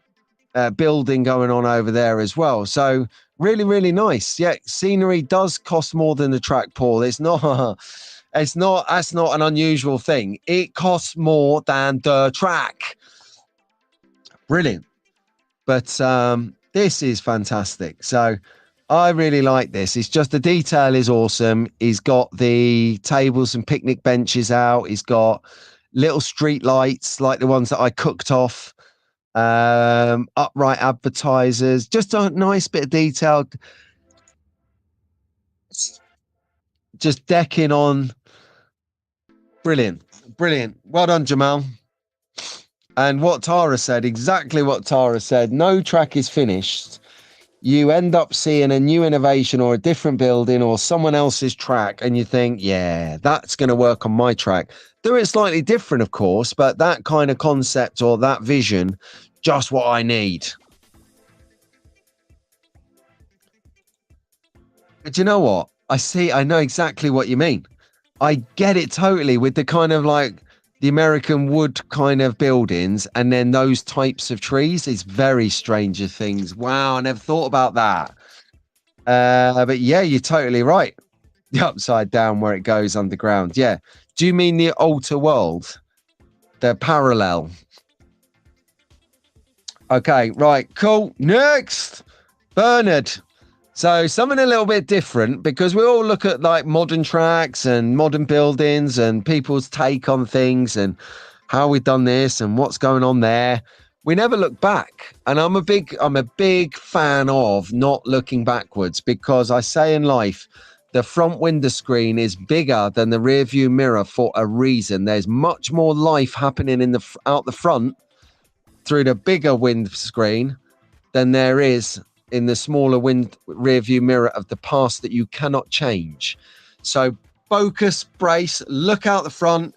going on over there as well. So really, really nice. Yeah, scenery does cost more than the track, Paul. That's not an unusual thing. It costs more than the track. Brilliant. But this is fantastic. So I really like this. It's just the detail is awesome. He's got the tables and picnic benches out. He's got little street lights like the ones that I cooked off. Upright advertisers. Just a nice bit of detail. Just decking on. Brilliant. Well done, Jamal. And what Tara said, exactly what Tara said. No track is finished. You end up seeing a new innovation or a different building or someone else's track, and you think, yeah, that's going to work on my track. Do it slightly different, of course, but that kind of concept or that vision, just what I need. But you know what? I know exactly what you mean. I get it totally with the kind of like the American wood kind of buildings and then those types of trees. It's very Stranger Things. Wow, I never thought about that. But yeah, you're totally right. The upside down where it goes underground. Yeah. Do you mean the alter world? The parallel? Okay, right, cool. Next, Bernard. So something a little bit different, because we all look at like modern tracks and modern buildings and people's take on things and how we've done this and what's going on there. We never look back. And I'm a big fan of not looking backwards, because I say in life, the front window screen is bigger than the rear view mirror for a reason. There's much more life happening out the front through the bigger windscreen than there is in the smaller rear view mirror of the past that you cannot change. So focus, brace, look out the front,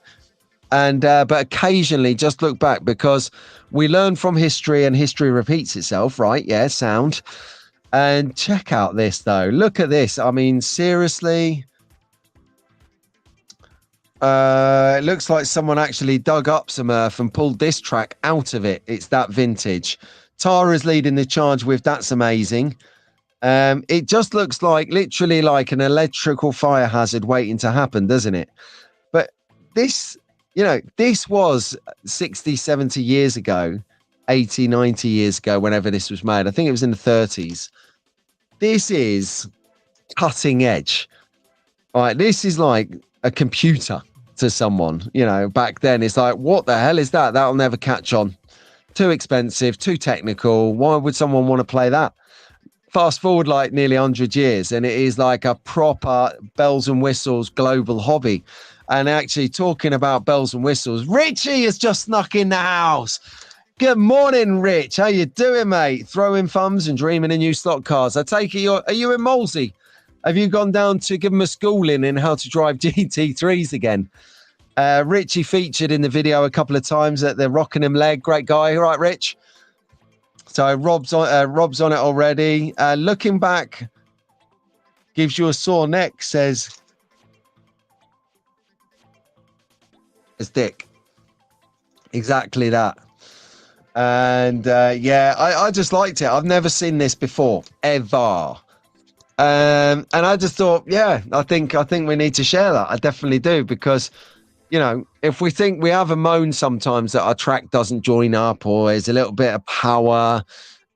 and but occasionally just look back, because we learn from history and history repeats itself, right? Yeah, sound. And check out this though. Look at this. I mean, seriously. It looks like someone actually dug up some earth and pulled this track out of it. It's that vintage. Tara's leading the charge with That's Amazing. It just looks like literally like an electrical fire hazard waiting to happen, doesn't it? But this, this was 60, 70 years ago, 80, 90 years ago, whenever this was made. I think it was in the 30s. This is cutting edge. All right, this is like a computer to someone, back then. It's like, what the hell is that? That'll never catch on. Too expensive, too technical. Why would someone want to play that? fast forward like nearly 100 years, and it is like a proper bells and whistles global hobby. And actually, talking about bells and whistles, Richie has just snuck in the house. Good morning, Rich. How you doing, mate? Throwing thumbs and dreaming of new slot cars. I take it are you in Molesey? Have you gone down to give them a schooling in how to drive GT3s again? Richie featured in the video a couple of times at the Rockingham leg. Great guy. All right, Rich. So Rob's on it already. Looking back gives you a sore neck, says Dick. Exactly that. And yeah, I just liked it. I've never seen this before, ever. And I just thought, yeah, I think we need to share that. I definitely do, because, you know, if we think we have a moan sometimes that our track doesn't join up, or there's a little bit of power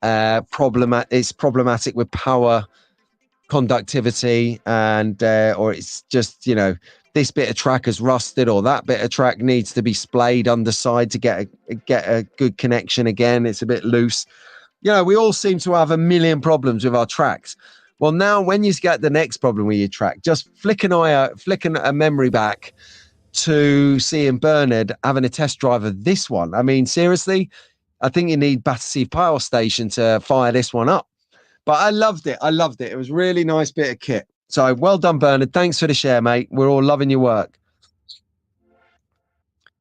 it's problematic with power conductivity, and or it's just, you know, this bit of track is rusted, or that bit of track needs to be splayed underside to get a good connection again. It's a bit loose. You know, we all seem to have a million problems with our tracks. Well, now when you get the next problem with your track, just flicking a memory back to seeing Bernard having a test drive of this one. I mean, seriously, I think you need Battersea Power Station to fire this one up. But I loved it. It was a really nice bit of kit. So well done, Bernard. Thanks for the share, mate. We're all loving your work.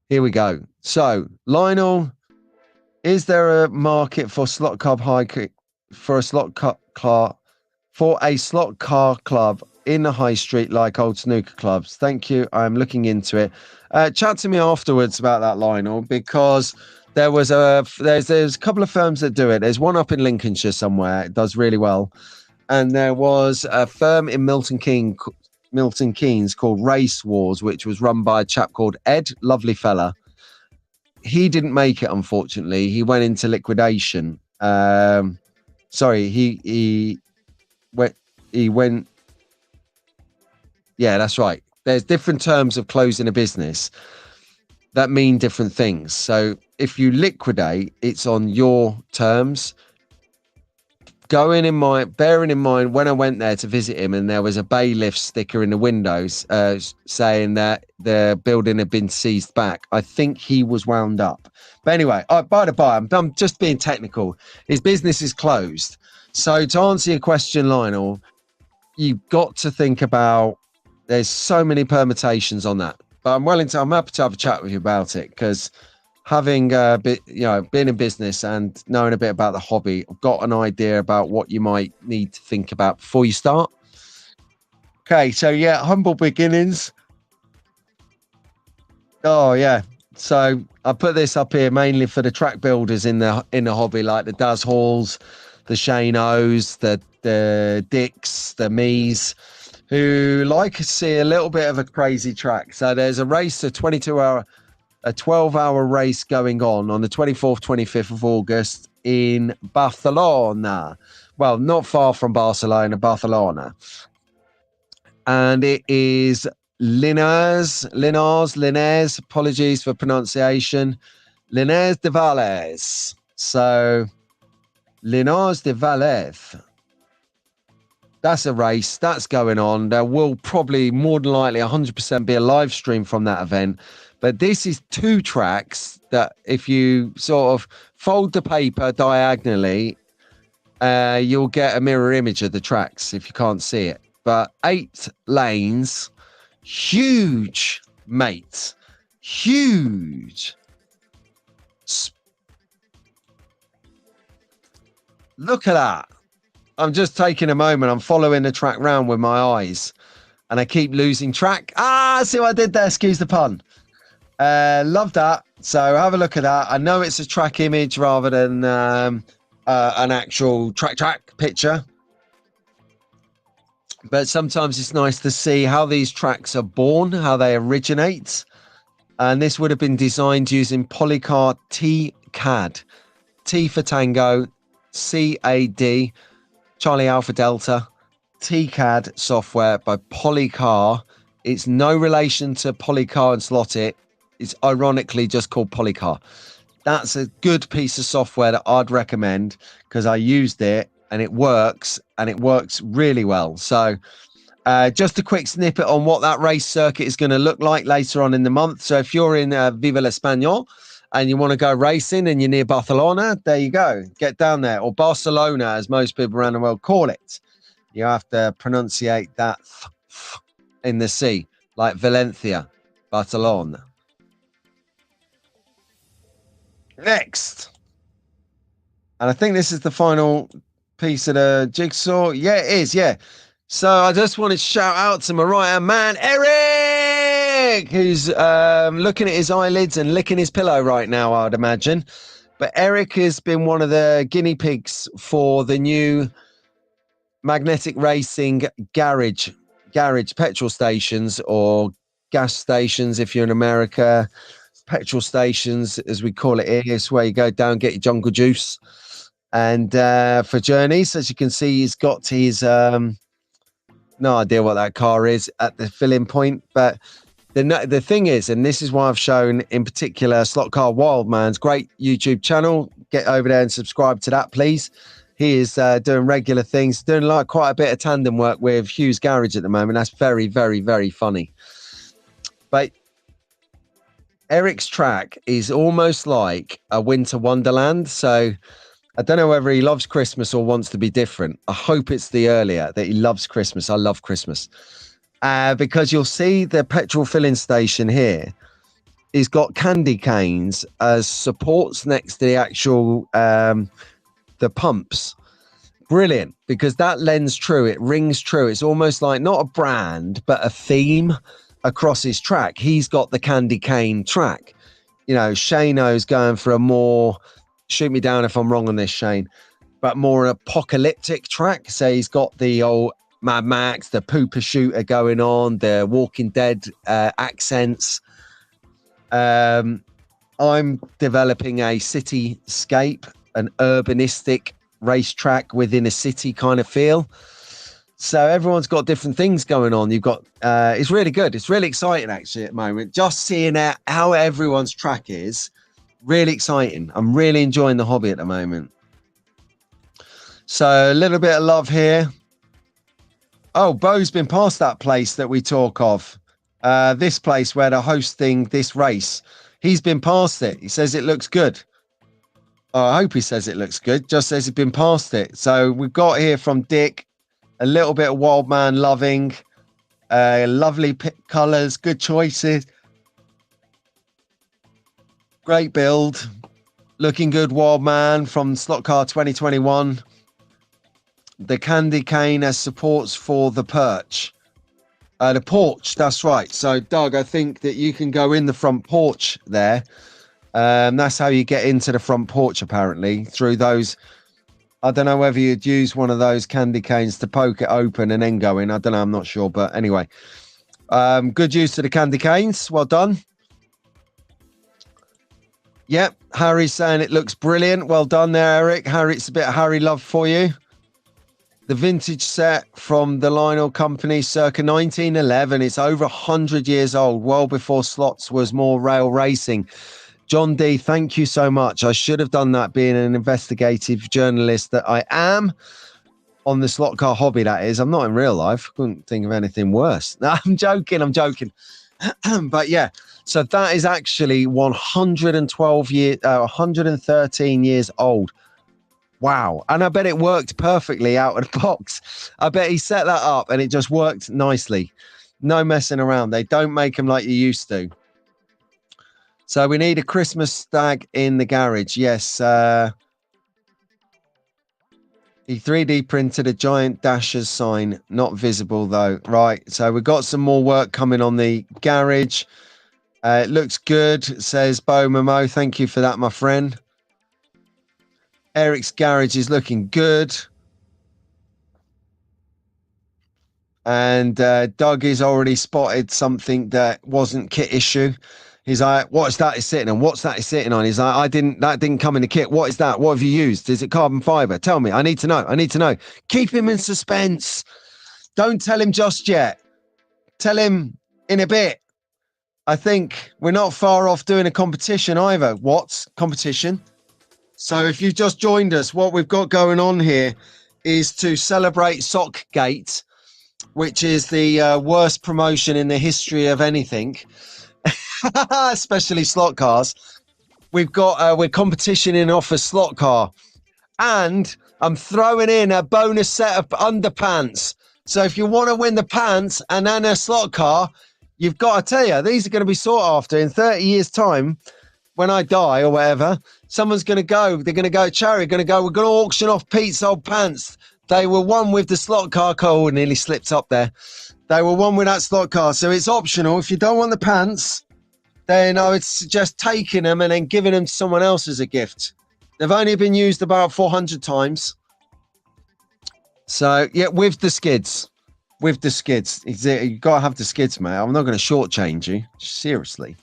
Here we go. So, Lionel, is there a market for slot car for a slot car club in the high street like old snooker clubs? Thank you. I'm looking into it. Chat to me afterwards about that, Lionel, because there's a couple of firms that do it. There's one up in Lincolnshire somewhere. It does really well. And there was a firm in Milton Keynes called Race Wars, which was run by a chap called Ed, lovely fella. He didn't make it, unfortunately. He went into liquidation. Sorry, he went. Yeah, that's right. There's different terms of closing a business that mean different things. So if you liquidate, it's on your terms. Bearing in mind when I went there to visit him, and there was a bailiff sticker in the windows saying that the building had been seized back. I think he was wound up. But anyway, by the by, I'm just being technical. His business is closed. So to answer your question, Lionel, you've got to think about, there's so many permutations on that. But I'm happy to have a chat with you about it, because having been in business and knowing a bit about the hobby, I've got an idea about what you might need to think about before you start. Okay, so yeah, humble beginnings. Oh yeah, so I put this up here mainly for the track builders in the hobby, like the Daz Halls, the Shane O's, the Dicks, the Mees, who like to see a little bit of a crazy track. So there's a race, a 12-hour race going on the 24th, 25th of August in Barcelona. Well, not far from Barcelona. And it is Linares, apologies for pronunciation, Linares de Valles. So Linares de Valles. That's a race that's going on. There will probably more than likely 100% be a live stream from that event. But this is two tracks that if you sort of fold the paper diagonally, you'll get a mirror image of the tracks if you can't see it. But 8 lanes, huge, mate, huge. Look at that. I'm just taking a moment. I'm following the track round with my eyes, and I keep losing track. See what I did there? Excuse the pun. Love that. So have a look at that. I know it's a track image rather than an actual track picture, but sometimes it's nice to see how these tracks are born, how they originate. And this would have been designed using Polycar TCAD, T for Tango, CAD, Charlie Alpha Delta, TCAD software by Polycar. It's no relation to Polycar and Slot It. It's ironically just called Polycar. That's a good piece of software that I'd recommend, because I used it and it works really well. So just a quick snippet on what that race circuit is going to look like later on in the month. So if you're in Viva l'Español and you want to go racing and you're near Barcelona, there you go. Get down there. Or Barcelona, as most people around the world call it. You have to pronunciate that in the C, like Valencia, Barcelona. Next. And I think this is the final piece of the jigsaw. Yeah, it is. Yeah. So I just want to shout out to my right-hand man, Eric, who's looking at his eyelids and licking his pillow right now, I'd imagine. But Eric has been one of the guinea pigs for the new magnetic racing garage petrol stations, or gas stations if you're in America. Petrol stations, as we call it here, is where you go down, get your jungle juice. And for journeys, as you can see, he's got his no idea what that car is at the filling point. But the thing is, and this is why I've shown in particular Slot Car Wildman's great YouTube channel. Get over there and subscribe to that, please. He is doing regular things, doing like quite a bit of tandem work with Hugh's Garage at the moment. That's very, very, very funny. But Eric's track is almost like a winter wonderland. So I don't know whether he loves Christmas or wants to be different. I hope it's the earlier that he loves Christmas. I love Christmas. Because you'll see the petrol filling station here. He's got candy canes as supports next to the actual the pumps. Brilliant, because that lends true. It rings true. It's almost like not a brand, but a theme across his track. He's got the candy cane track. You know, Shano's going for a more, shoot me down if I'm wrong on this, Shane, but more apocalyptic track. So he's got the old Mad Max, the Pooper Shooter going on, the Walking Dead accents. I'm developing a cityscape, an urbanistic racetrack within a city kind of feel. So everyone's got different things going on. You've got, it's really good. It's really exciting actually at the moment. Just seeing how everyone's track is. Really exciting. I'm really enjoying the hobby at the moment. So a little bit of love here. Oh, Bo's been past that place that we talk of. This place where they're hosting this race. He's been past it. He says it looks good. Oh, I hope he says it looks good. Just says he's been past it. So we've got here from Dick a little bit of Wildman loving. Lovely colours, good choices. Great build, looking good, Wildman from Slot Car 2021. The candy cane as supports for the perch. The porch, that's right. So, Doug, I think that you can go in the front porch there. That's how you get into the front porch, apparently, through those. I don't know whether you'd use one of those candy canes to poke it open and then go in. I don't know, I'm not sure. But anyway, good use of the candy canes. Well done. Yep, Harry's saying it looks brilliant. Well done there, Eric. Harry, it's a bit of Harry love for you. The vintage set from the Lionel Company circa 1911. It's over 100 years old, well before slots was more rail racing. John D, thank you so much. I should have done that, being an investigative journalist that I am on the slot car hobby, that is. I'm not in real life. Couldn't think of anything worse. No, I'm joking. But yeah, so that is actually 113 years old. Wow. And I bet it worked perfectly out of the box. I bet he set that up and it just worked nicely. No messing around. They don't make them like you used to. So we need a Christmas stag in the garage. Yes. He 3D printed a giant Dashers sign, not visible though. Right. So we've got some more work coming on the garage. It looks good, says Bo Momo. Thank you for that, my friend. Eric's garage is looking good. And Doug has already spotted something that wasn't kit issue. He's like, what's that is sitting on? What's that is sitting on? He's like, that didn't come in the kit. What is that? What have you used? Is it carbon fiber? Tell me. I need to know. Keep him in suspense. Don't tell him just yet. Tell him in a bit. I think we're not far off doing a competition either. What competition? So if you've just joined us, what we've got going on here is to celebrate Sockgate, which is the worst promotion in the history of anything, especially slot cars. We've got we're competitioning off a slot car, and I'm throwing in a bonus set of underpants. So if you want to win the pants and then a slot car, you've got to tell you, these are going to be sought after in 30 years' time. When I die or whatever, someone's going to go. They're going to go, charity, going to go, we're going to auction off Pete's old pants. They were won with the slot car. Oh, nearly slipped up there. They were won with that slot car. So it's optional. If you don't want the pants, then I would suggest taking them and then giving them to someone else as a gift. They've only been used about 400 times. So, yeah, with the skids. With the skids. You've got to have the skids, mate. I'm not going to shortchange you. Seriously.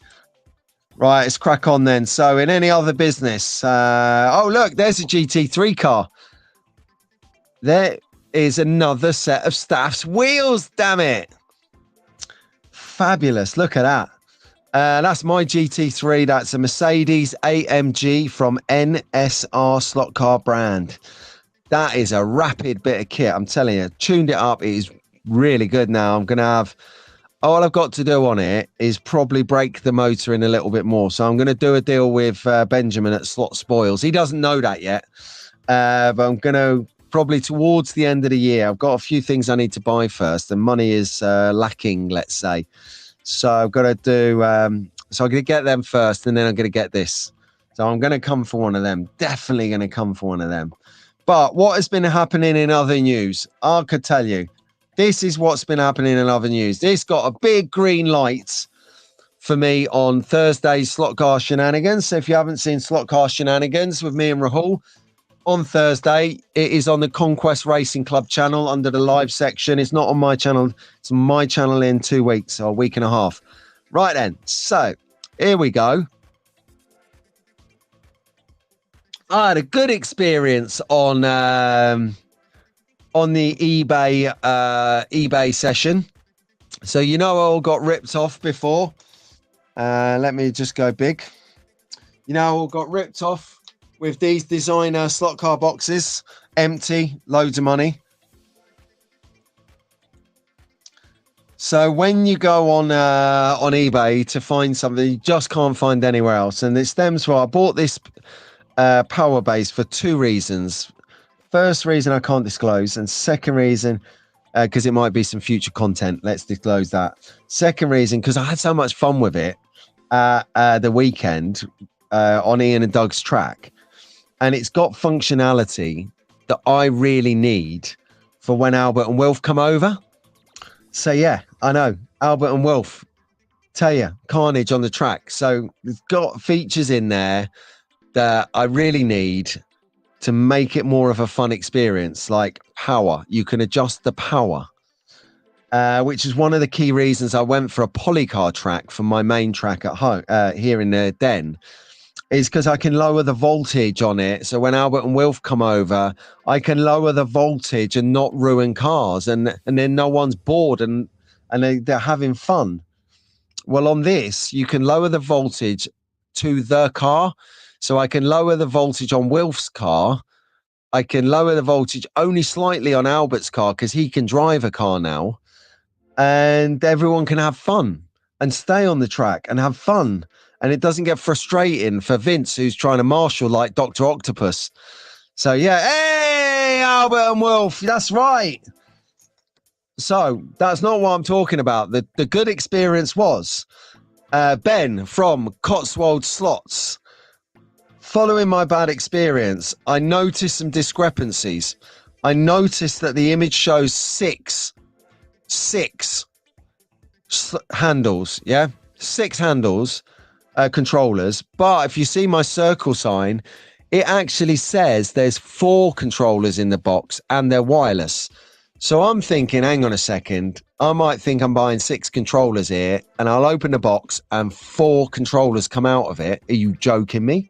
Right, let's crack on then. So, in any other business... oh, look, there's a GT3 car. There is another set of Staff's wheels, damn it. Fabulous. Look at that. That's my GT3. That's a Mercedes AMG from NSR Slot Car brand. That is a rapid bit of kit. I'm telling you, tuned it up. It is really good now. I'm going to have... all I've got to do on it is probably break the motor in a little bit more. So I'm going to do a deal with Benjamin at Slot Spoils. He doesn't know that yet. But I'm going to probably towards the end of the year. I've got a few things I need to buy first. And money is lacking, let's say. So I've got to do... so I'm going to get them first and then I'm going to get this. So I'm going to come for one of them. Definitely going to come for one of them. But what has been happening in other news? I could tell you. This is what's been happening in other news. This got a big green light for me on Thursday's Slot Car Shenanigans. So if you haven't seen Slot Car Shenanigans with me and Rahul on Thursday, it is on the Conquest Racing Club channel under the live section. It's not on my channel. It's on my channel in 2 weeks or a week and a half. Right then. So here we go. I had a good experience on the eBay session. So you know I all got ripped off before. Let me just go big. You know I all got ripped off with these designer slot car boxes, empty, loads of money. So when you go on eBay to find something, you just can't find anywhere else. And it stems from I bought this power base for 2 reasons. First reason I can't disclose, and second reason because it might be some future content. Let's disclose that. Second reason because I had so much fun with it the weekend on Ian and Doug's track, and it's got functionality that I really need for when Albert and Wilf come over. So yeah, I know Albert and Wilf, tell you, carnage on the track. So it's got features in there that I really need to make it more of a fun experience, like power. You can adjust the power, which is one of the key reasons I went for a polycar track for my main track at home here in the den, is because I can lower the voltage on it. So when Albert and Wilf come over, I can lower the voltage and not ruin cars, and then no one's bored and they're having fun. Well, on this, you can lower the voltage to the car. So I can lower the voltage on Wilf's car. I can lower the voltage only slightly on Albert's car because he can drive a car now. And everyone can have fun and stay on the track and have fun. And it doesn't get frustrating for Vince, who's trying to marshal like Dr. Octopus. So, yeah. Hey, Albert and Wilf. That's right. So that's not what I'm talking about. The good experience was Ben from Cotsworld Slots. Following my bad experience, I noticed some discrepancies. I noticed that the image shows six handles, yeah? 6 handles, controllers. But if you see my circle sign, it actually says there's 4 controllers in the box and they're wireless. So I'm thinking, hang on a second, I might think I'm buying 6 controllers here, and I'll open the box and 4 controllers come out of it. Are you joking me?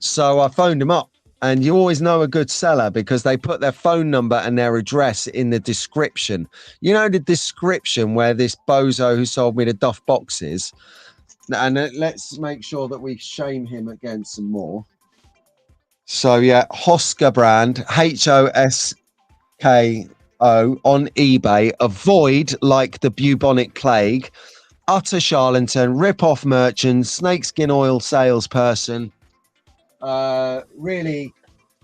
So I phoned him up, and you always know a good seller because they put their phone number and their address in the description. You know, the description where this bozo who sold me the Duff boxes. And let's make sure that we shame him again some more. So yeah, Hoska brand, Hoska on eBay. Avoid like the bubonic plague. Utter charlatan, rip-off merchant, snakeskin oil salesperson. Really,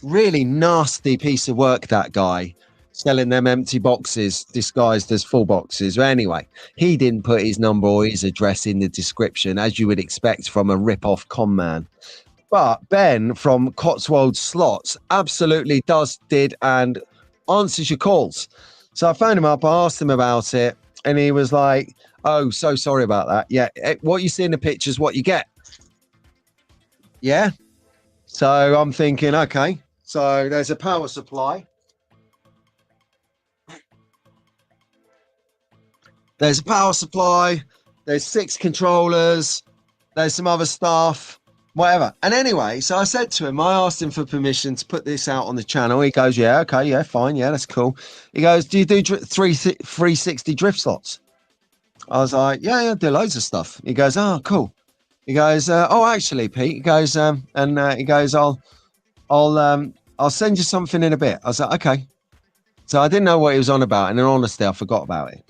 really nasty piece of work, that guy. Selling them empty boxes disguised as full boxes. But anyway, he didn't put his number or his address in the description, as you would expect from a rip-off con man. But Ben from Cotsworld Slots absolutely did and answers your calls. So I phoned him up, I asked him about it, and he was like, oh, so sorry about that. Yeah, what you see in the pictures, what you get. Yeah. So I'm thinking, okay, so there's a power supply. There's a power supply. There's 6 controllers. There's some other stuff, whatever. And anyway, so I said to him, I asked him for permission to put this out on the channel. He goes, yeah, okay, yeah, fine. Yeah, that's cool. He goes, do you do 360 drift slots? I was like, yeah, I do loads of stuff. He goes, oh, cool. He goes, oh, actually, Pete. He goes, he goes, I'll send you something in a bit. I was like, okay. So I didn't know what he was on about, and in honesty, I forgot about it.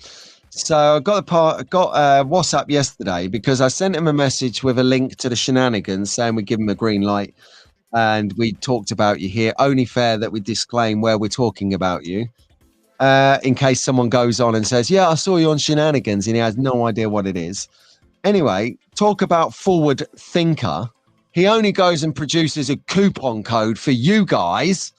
So I got WhatsApp yesterday because I sent him a message with a link to the shenanigans saying we give him a green light, and we talked about you here. Only fair that we disclaim where we're talking about you, in case someone goes on and says, yeah, I saw you on shenanigans, and he has no idea what it is. Anyway, talk about forward thinker. He only goes and produces a coupon code for you guys.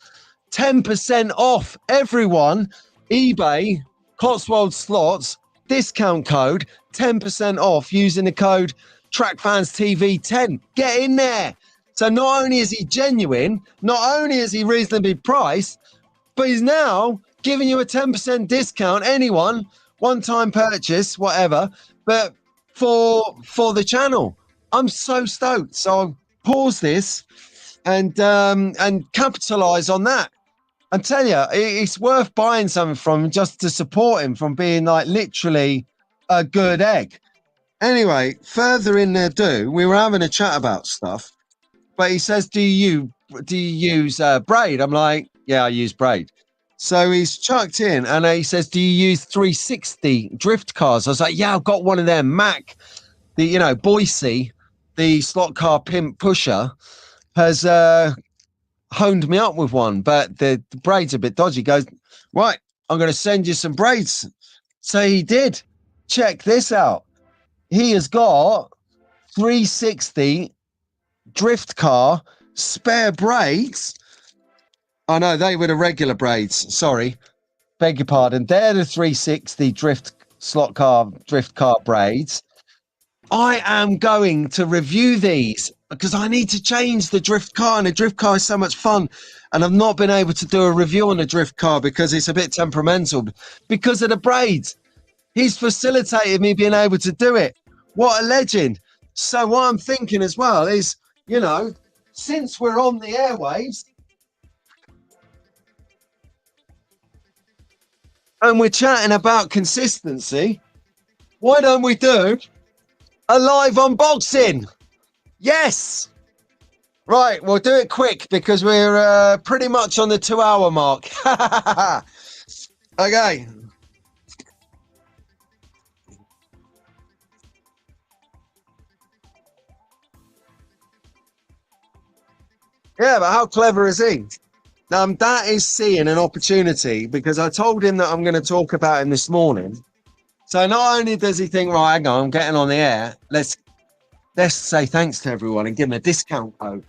10% off, everyone. eBay, Cotswold Slots, discount code, 10% off using the code TrackFansTV10. Get in there. So not only is he genuine, not only is he reasonably priced, but he's now giving you a 10% discount. Anyone, one-time purchase, whatever, but for the channel. I'm so stoked. So I'll pause this and capitalize on that. I tell you, it's worth buying something from him just to support him from being like literally a good egg. Anyway, further in there, we were having a chat about stuff, but he says, do you use braid? I'm like, yeah, I use braid. So he's chucked in and he says, do you use 360 drift cars? I was like, yeah, I've got one of them. Mac, Boise, the slot car pimp pusher, has honed me up with one, but the braid's a bit dodgy. He goes, right, I'm going to send you some braids. So he did. Check this out. He has got 360 drift car spare braids. Oh no, they were the regular braids. Sorry, beg your pardon. They're the 360 drift car braids. I am going to review these because I need to change the drift car, and the drift car is so much fun. And I've not been able to do a review on the drift car because it's a bit temperamental because of the braids. He's facilitated me being able to do it. What a legend. So what I'm thinking as well is, since we're on the airwaves and we're chatting about consistency, why don't we do a live unboxing? Yes. Right, we'll do it quick because we're pretty much on the 2-hour mark. Okay. Yeah, but how clever is he? That is seeing an opportunity because I told him that I'm going to talk about him this morning. So not only does he think, right, hang on, I'm getting on the air, let's say thanks to everyone and give him a discount code.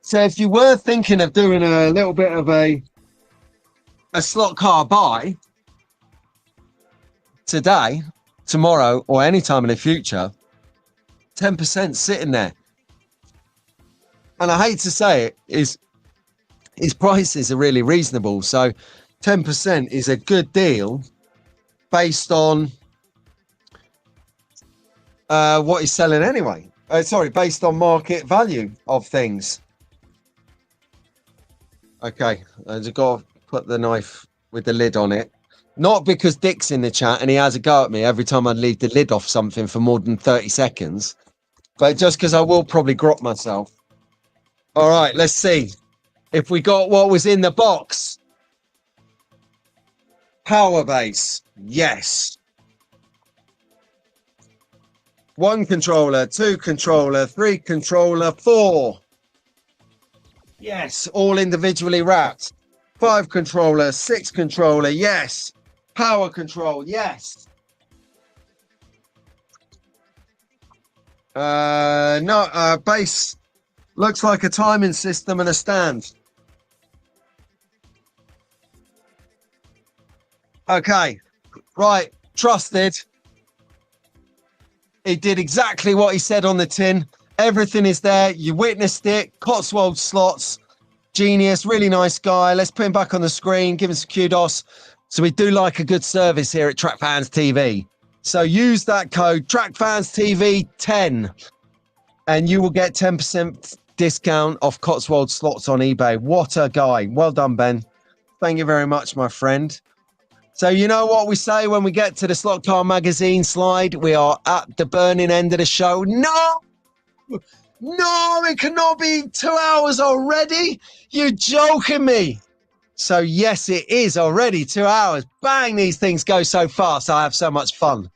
So if you were thinking of doing a little bit of a slot car buy today, tomorrow, or any time in the future, 10% sitting there. And I hate to say it, his prices are really reasonable. So 10% is a good deal based on what he's selling anyway. Based on market value of things. Okay, I just got to put the knife with the lid on it. Not because Dick's in the chat and he has a go at me every time I leave the lid off something for more than 30 seconds, but just because I will probably grop myself. All right, let's see if we got what was in the box. Power base. Yes. 1 controller, 2 controller, 3 controller, 4. Yes, all individually wrapped. 5 controller, 6 controller, yes. Power control, yes. No, base looks like a timing system and a stand. Okay, right, trusted. He did exactly what he said on the tin. Everything is there. You witnessed it. Cotswold slots. Genius. Really nice guy. Let's put him back on the screen. Give him some kudos. So we do like a good service here at Track Fans TV. So use that code TrackFansTV10 and you will get 10% discount off Cotswold slots on eBay. What a guy. Well done, Ben. Thank you very much, my friend. So you know what we say when we get to the Slot Car Magazine slide? We are at the burning end of the show. No, it cannot be 2 hours already. You're joking me. So yes, it is already 2 hours. Bang, these things go so fast. I have so much fun.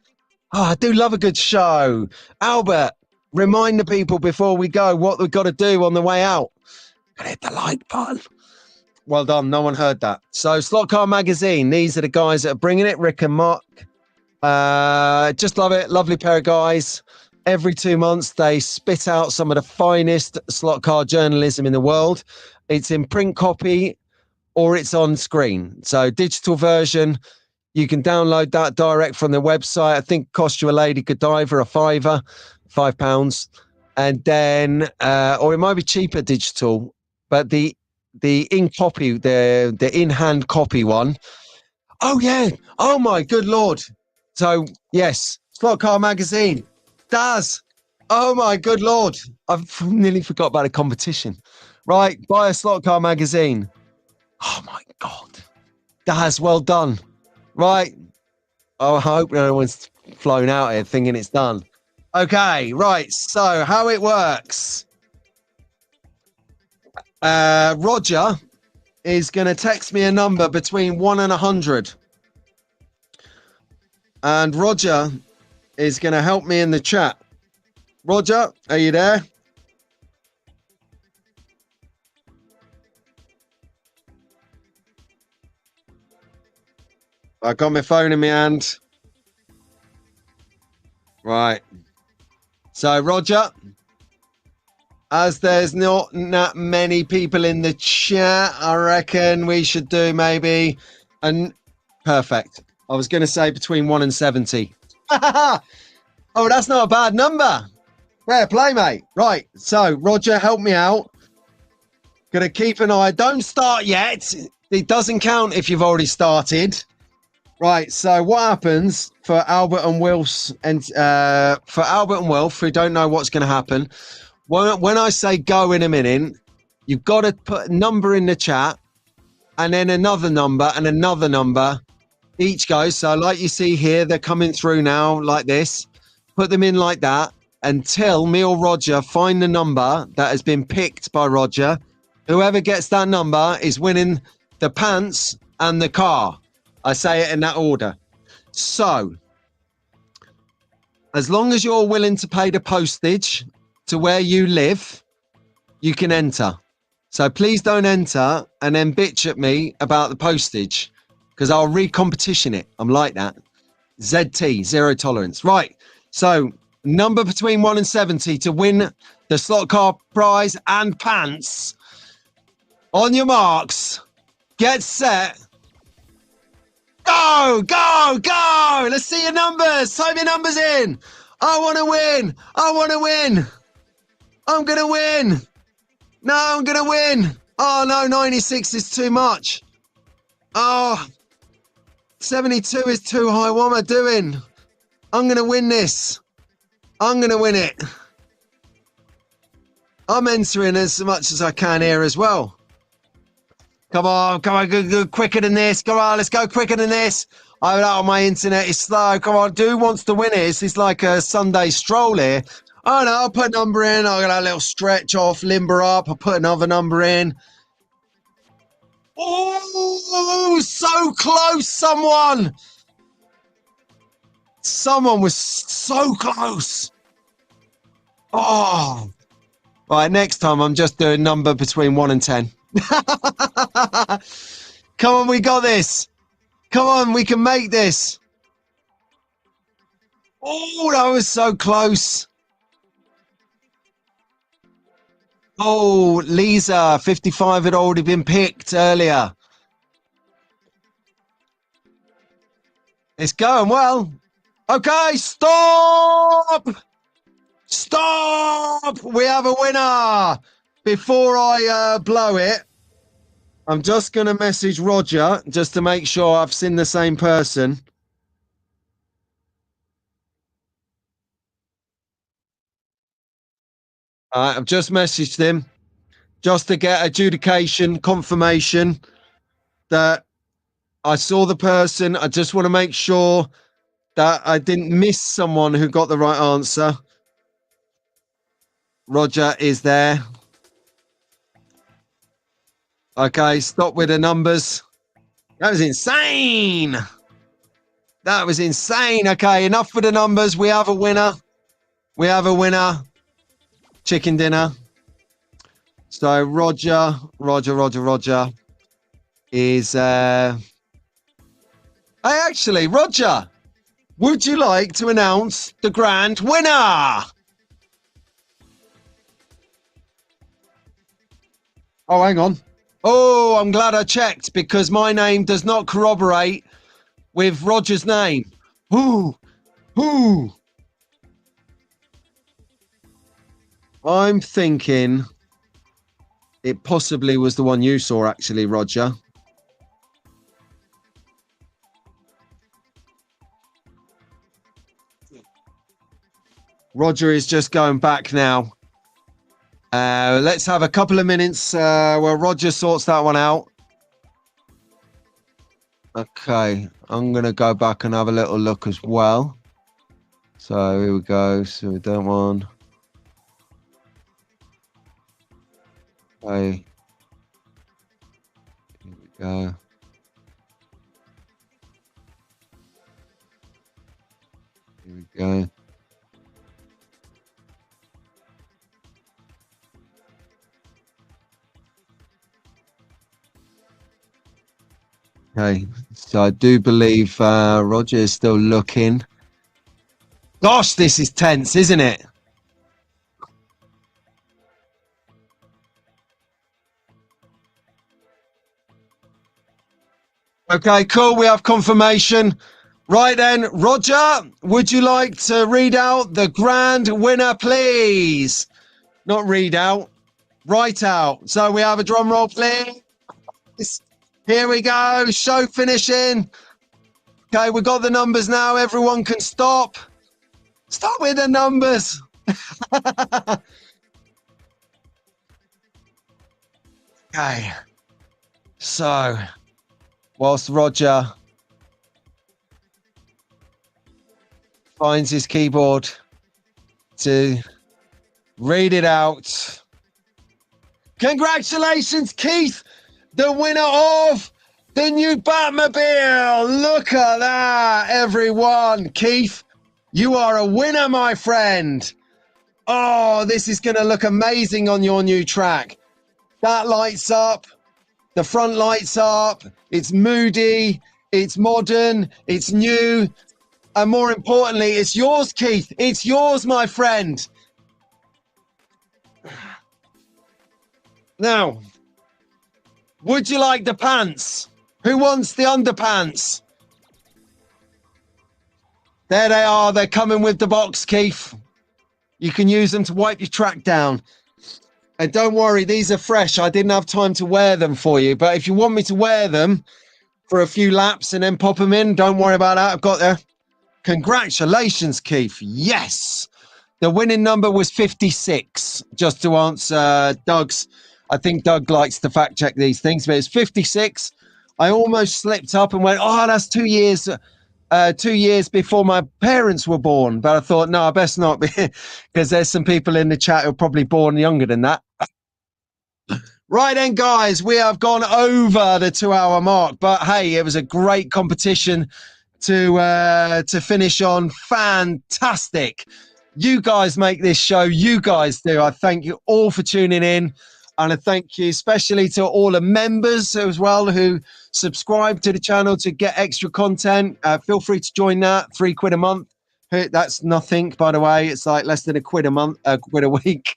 Oh, I do love a good show. Albert, remind the people before we go what we've got to do on the way out. And hit the like button. Well done. No one heard that. So Slot Car Magazine. These are the guys that are bringing it. Rick and Mark. Just love it. Lovely pair of guys. Every 2 months, they spit out some of the finest slot car journalism in the world. It's in print copy or it's on screen. So digital version, you can download that direct from the website. I think it cost you a Lady Godiva a fiver, £5. And then, or it might be cheaper digital, but the in copy, the in-hand copy one. Oh yeah. Oh my good Lord. So yes, Slot Car Magazine. Daz. Oh my good Lord. I've nearly forgot about the competition. Right. Buy a Slot Car Magazine. Oh my God. Daz, well done. Right. Oh, I hope no one's flown out here thinking it's done. Okay. Right. So how it works. Roger is going to text me a number between 1 and 100. And Roger is going to help me in the chat. Roger, are you there? I got my phone in my hand. Right. So, Roger, as there's not that many people in the chat, I reckon we should do maybe perfect. I was going to say between 1 and 70. Oh, that's not a bad number. Fair play, mate. Right. So, Roger, help me out. Gonna keep an eye. Don't start yet. It doesn't count if you've already started. Right. So, what happens for Albert and Wilf who don't know what's going to happen? When I say go in a minute, you've got to put a number in the chat and then another number and another number. Each goes. So like you see here, they're coming through now like this. Put them in like that until me or Roger find the number that has been picked by Roger. Whoever gets that number is winning the pants and the car. I say it in that order. So as long as you're willing to pay the postage to where you live, you can enter. So please don't enter and then bitch at me about the postage because I'll re-competition it. I'm like that. ZT, zero tolerance. Right. So number between 1 and 70 to win the slot car prize and pants. On your marks, get set. Go, go, go. Let's see your numbers. Type your numbers in. I want to win. I want to win. I'm going to win. No, I'm going to win. Oh, no, 96 is too much. Oh, 72 is too high. What am I doing? I'm going to win this. I'm going to win it. I'm entering as much as I can here as well. Come on, go quicker than this. Come on, let's go quicker than this. Oh, my internet is slow. Come on, who wants to win it? It's like a Sunday stroll here. Oh, no, I'll put a number in. I'll get a little stretch off, limber up. I'll put another number in. Oh, so close, someone. Someone was so close. Oh. Right, next time I'm just doing number between 1 and 10. Come on, we got this. Come on, we can make this. Oh, that was so close. Oh, Lisa, 55 had already been picked earlier. It's going well. Okay, stop. Stop. We have a winner. Before I blow it, I'm just going to message Roger just to make sure I've seen the same person. I've just messaged him just to get adjudication confirmation that I saw the person. I just want to make sure that I didn't miss someone who got the right answer. Roger is there. Okay, stop with the numbers. That was insane. That was insane. Okay, enough with the numbers. We have a winner. We have a winner. Chicken dinner. So Roger is Hey, actually, Roger, would you like to announce the grand winner? Oh, hang on. Oh, I'm glad I checked because my name does not corroborate with Roger's name. Who? I'm thinking it possibly was the one you saw, actually, Roger. Roger is just going back now. Let's have a couple of minutes where Roger sorts that one out. Okay, I'm going to go back and have a little look as well. So here we go. So we don't want... Okay. Here we go. Here we go. Okay, so I do believe Roger is still looking. Gosh, this is tense, isn't it? Okay, cool. We have confirmation. Right then, Roger, would you like to read out the grand winner, please? Not read out, write out. So we have a drum roll, please. Here we go. Show finishing. Okay, we got the numbers now. Everyone can stop. Stop with the numbers. Okay. So, whilst Roger finds his keyboard to read it out. Congratulations, Keith, the winner of the new Batmobile. Look at that, everyone. Keith, you are a winner, my friend. Oh, this is going to look amazing on your new track. That lights up. The front lights up. It's moody. It's modern. It's new. And more importantly, it's yours, Keith. It's yours, my friend. Now, would you like the pants? Who wants the underpants? There they are. They're coming with the box, Keith. You can use them to wipe your track down. And don't worry, these are fresh. I didn't have time to wear them for you. But if you want me to wear them for a few laps and then pop them in, don't worry about that. I've got there. Congratulations, Keith. Yes. The winning number was 56. Just to answer Doug's. I think Doug likes to fact check these things, but it's 56. I almost slipped up and went, oh, that's 2 years. 2 years before my parents were born. But I thought, no, I best not be, because there's some people in the chat who are probably born younger than that. Right then, guys, we have gone over the 2-hour mark, but hey, it was a great competition to finish on. Fantastic. You guys make this show. You guys do. I thank you all for tuning in. And I thank you especially to all the members as well who subscribe to the channel to get extra content. Feel free to join that. £3 a month. That's nothing, by the way. It's like less than £1 a month, £1 a week.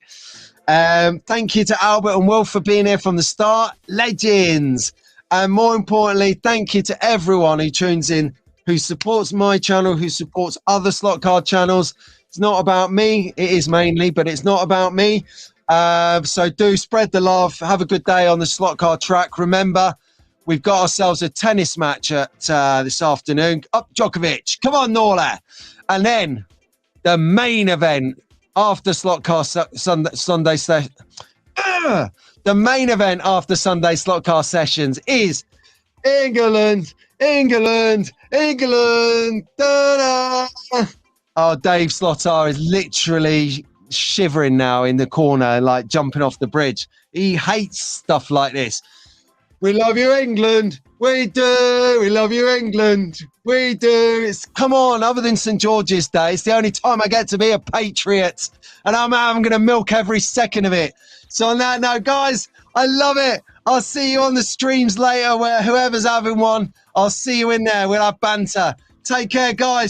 Thank you to Albert and Will for being here from the start. Legends. And more importantly, thank you to everyone who tunes in, who supports my channel, who supports other slot card channels. It's not about me. It is mainly, but it's not about me. So do spread the love. Have a good day on the slot car track. Remember, we've got ourselves a tennis match at this afternoon. Up Djokovic. Come on, Norla. And then the main event after slot car Sunday session. The main event after Sunday slot car sessions is England. Da-da. Oh, Dave Slottar is literally shivering now in the corner, like jumping off the bridge. He hates stuff like this. We love you, England. We do. We love you, England. We do. It's, come on, other than St. George's Day, it's the only time I get to be a patriot. And I'm going to milk every second of it. So on that note, guys, I love it. I'll see you on the streams later where whoever's having one, I'll see you in there. We'll have banter. Take care, guys.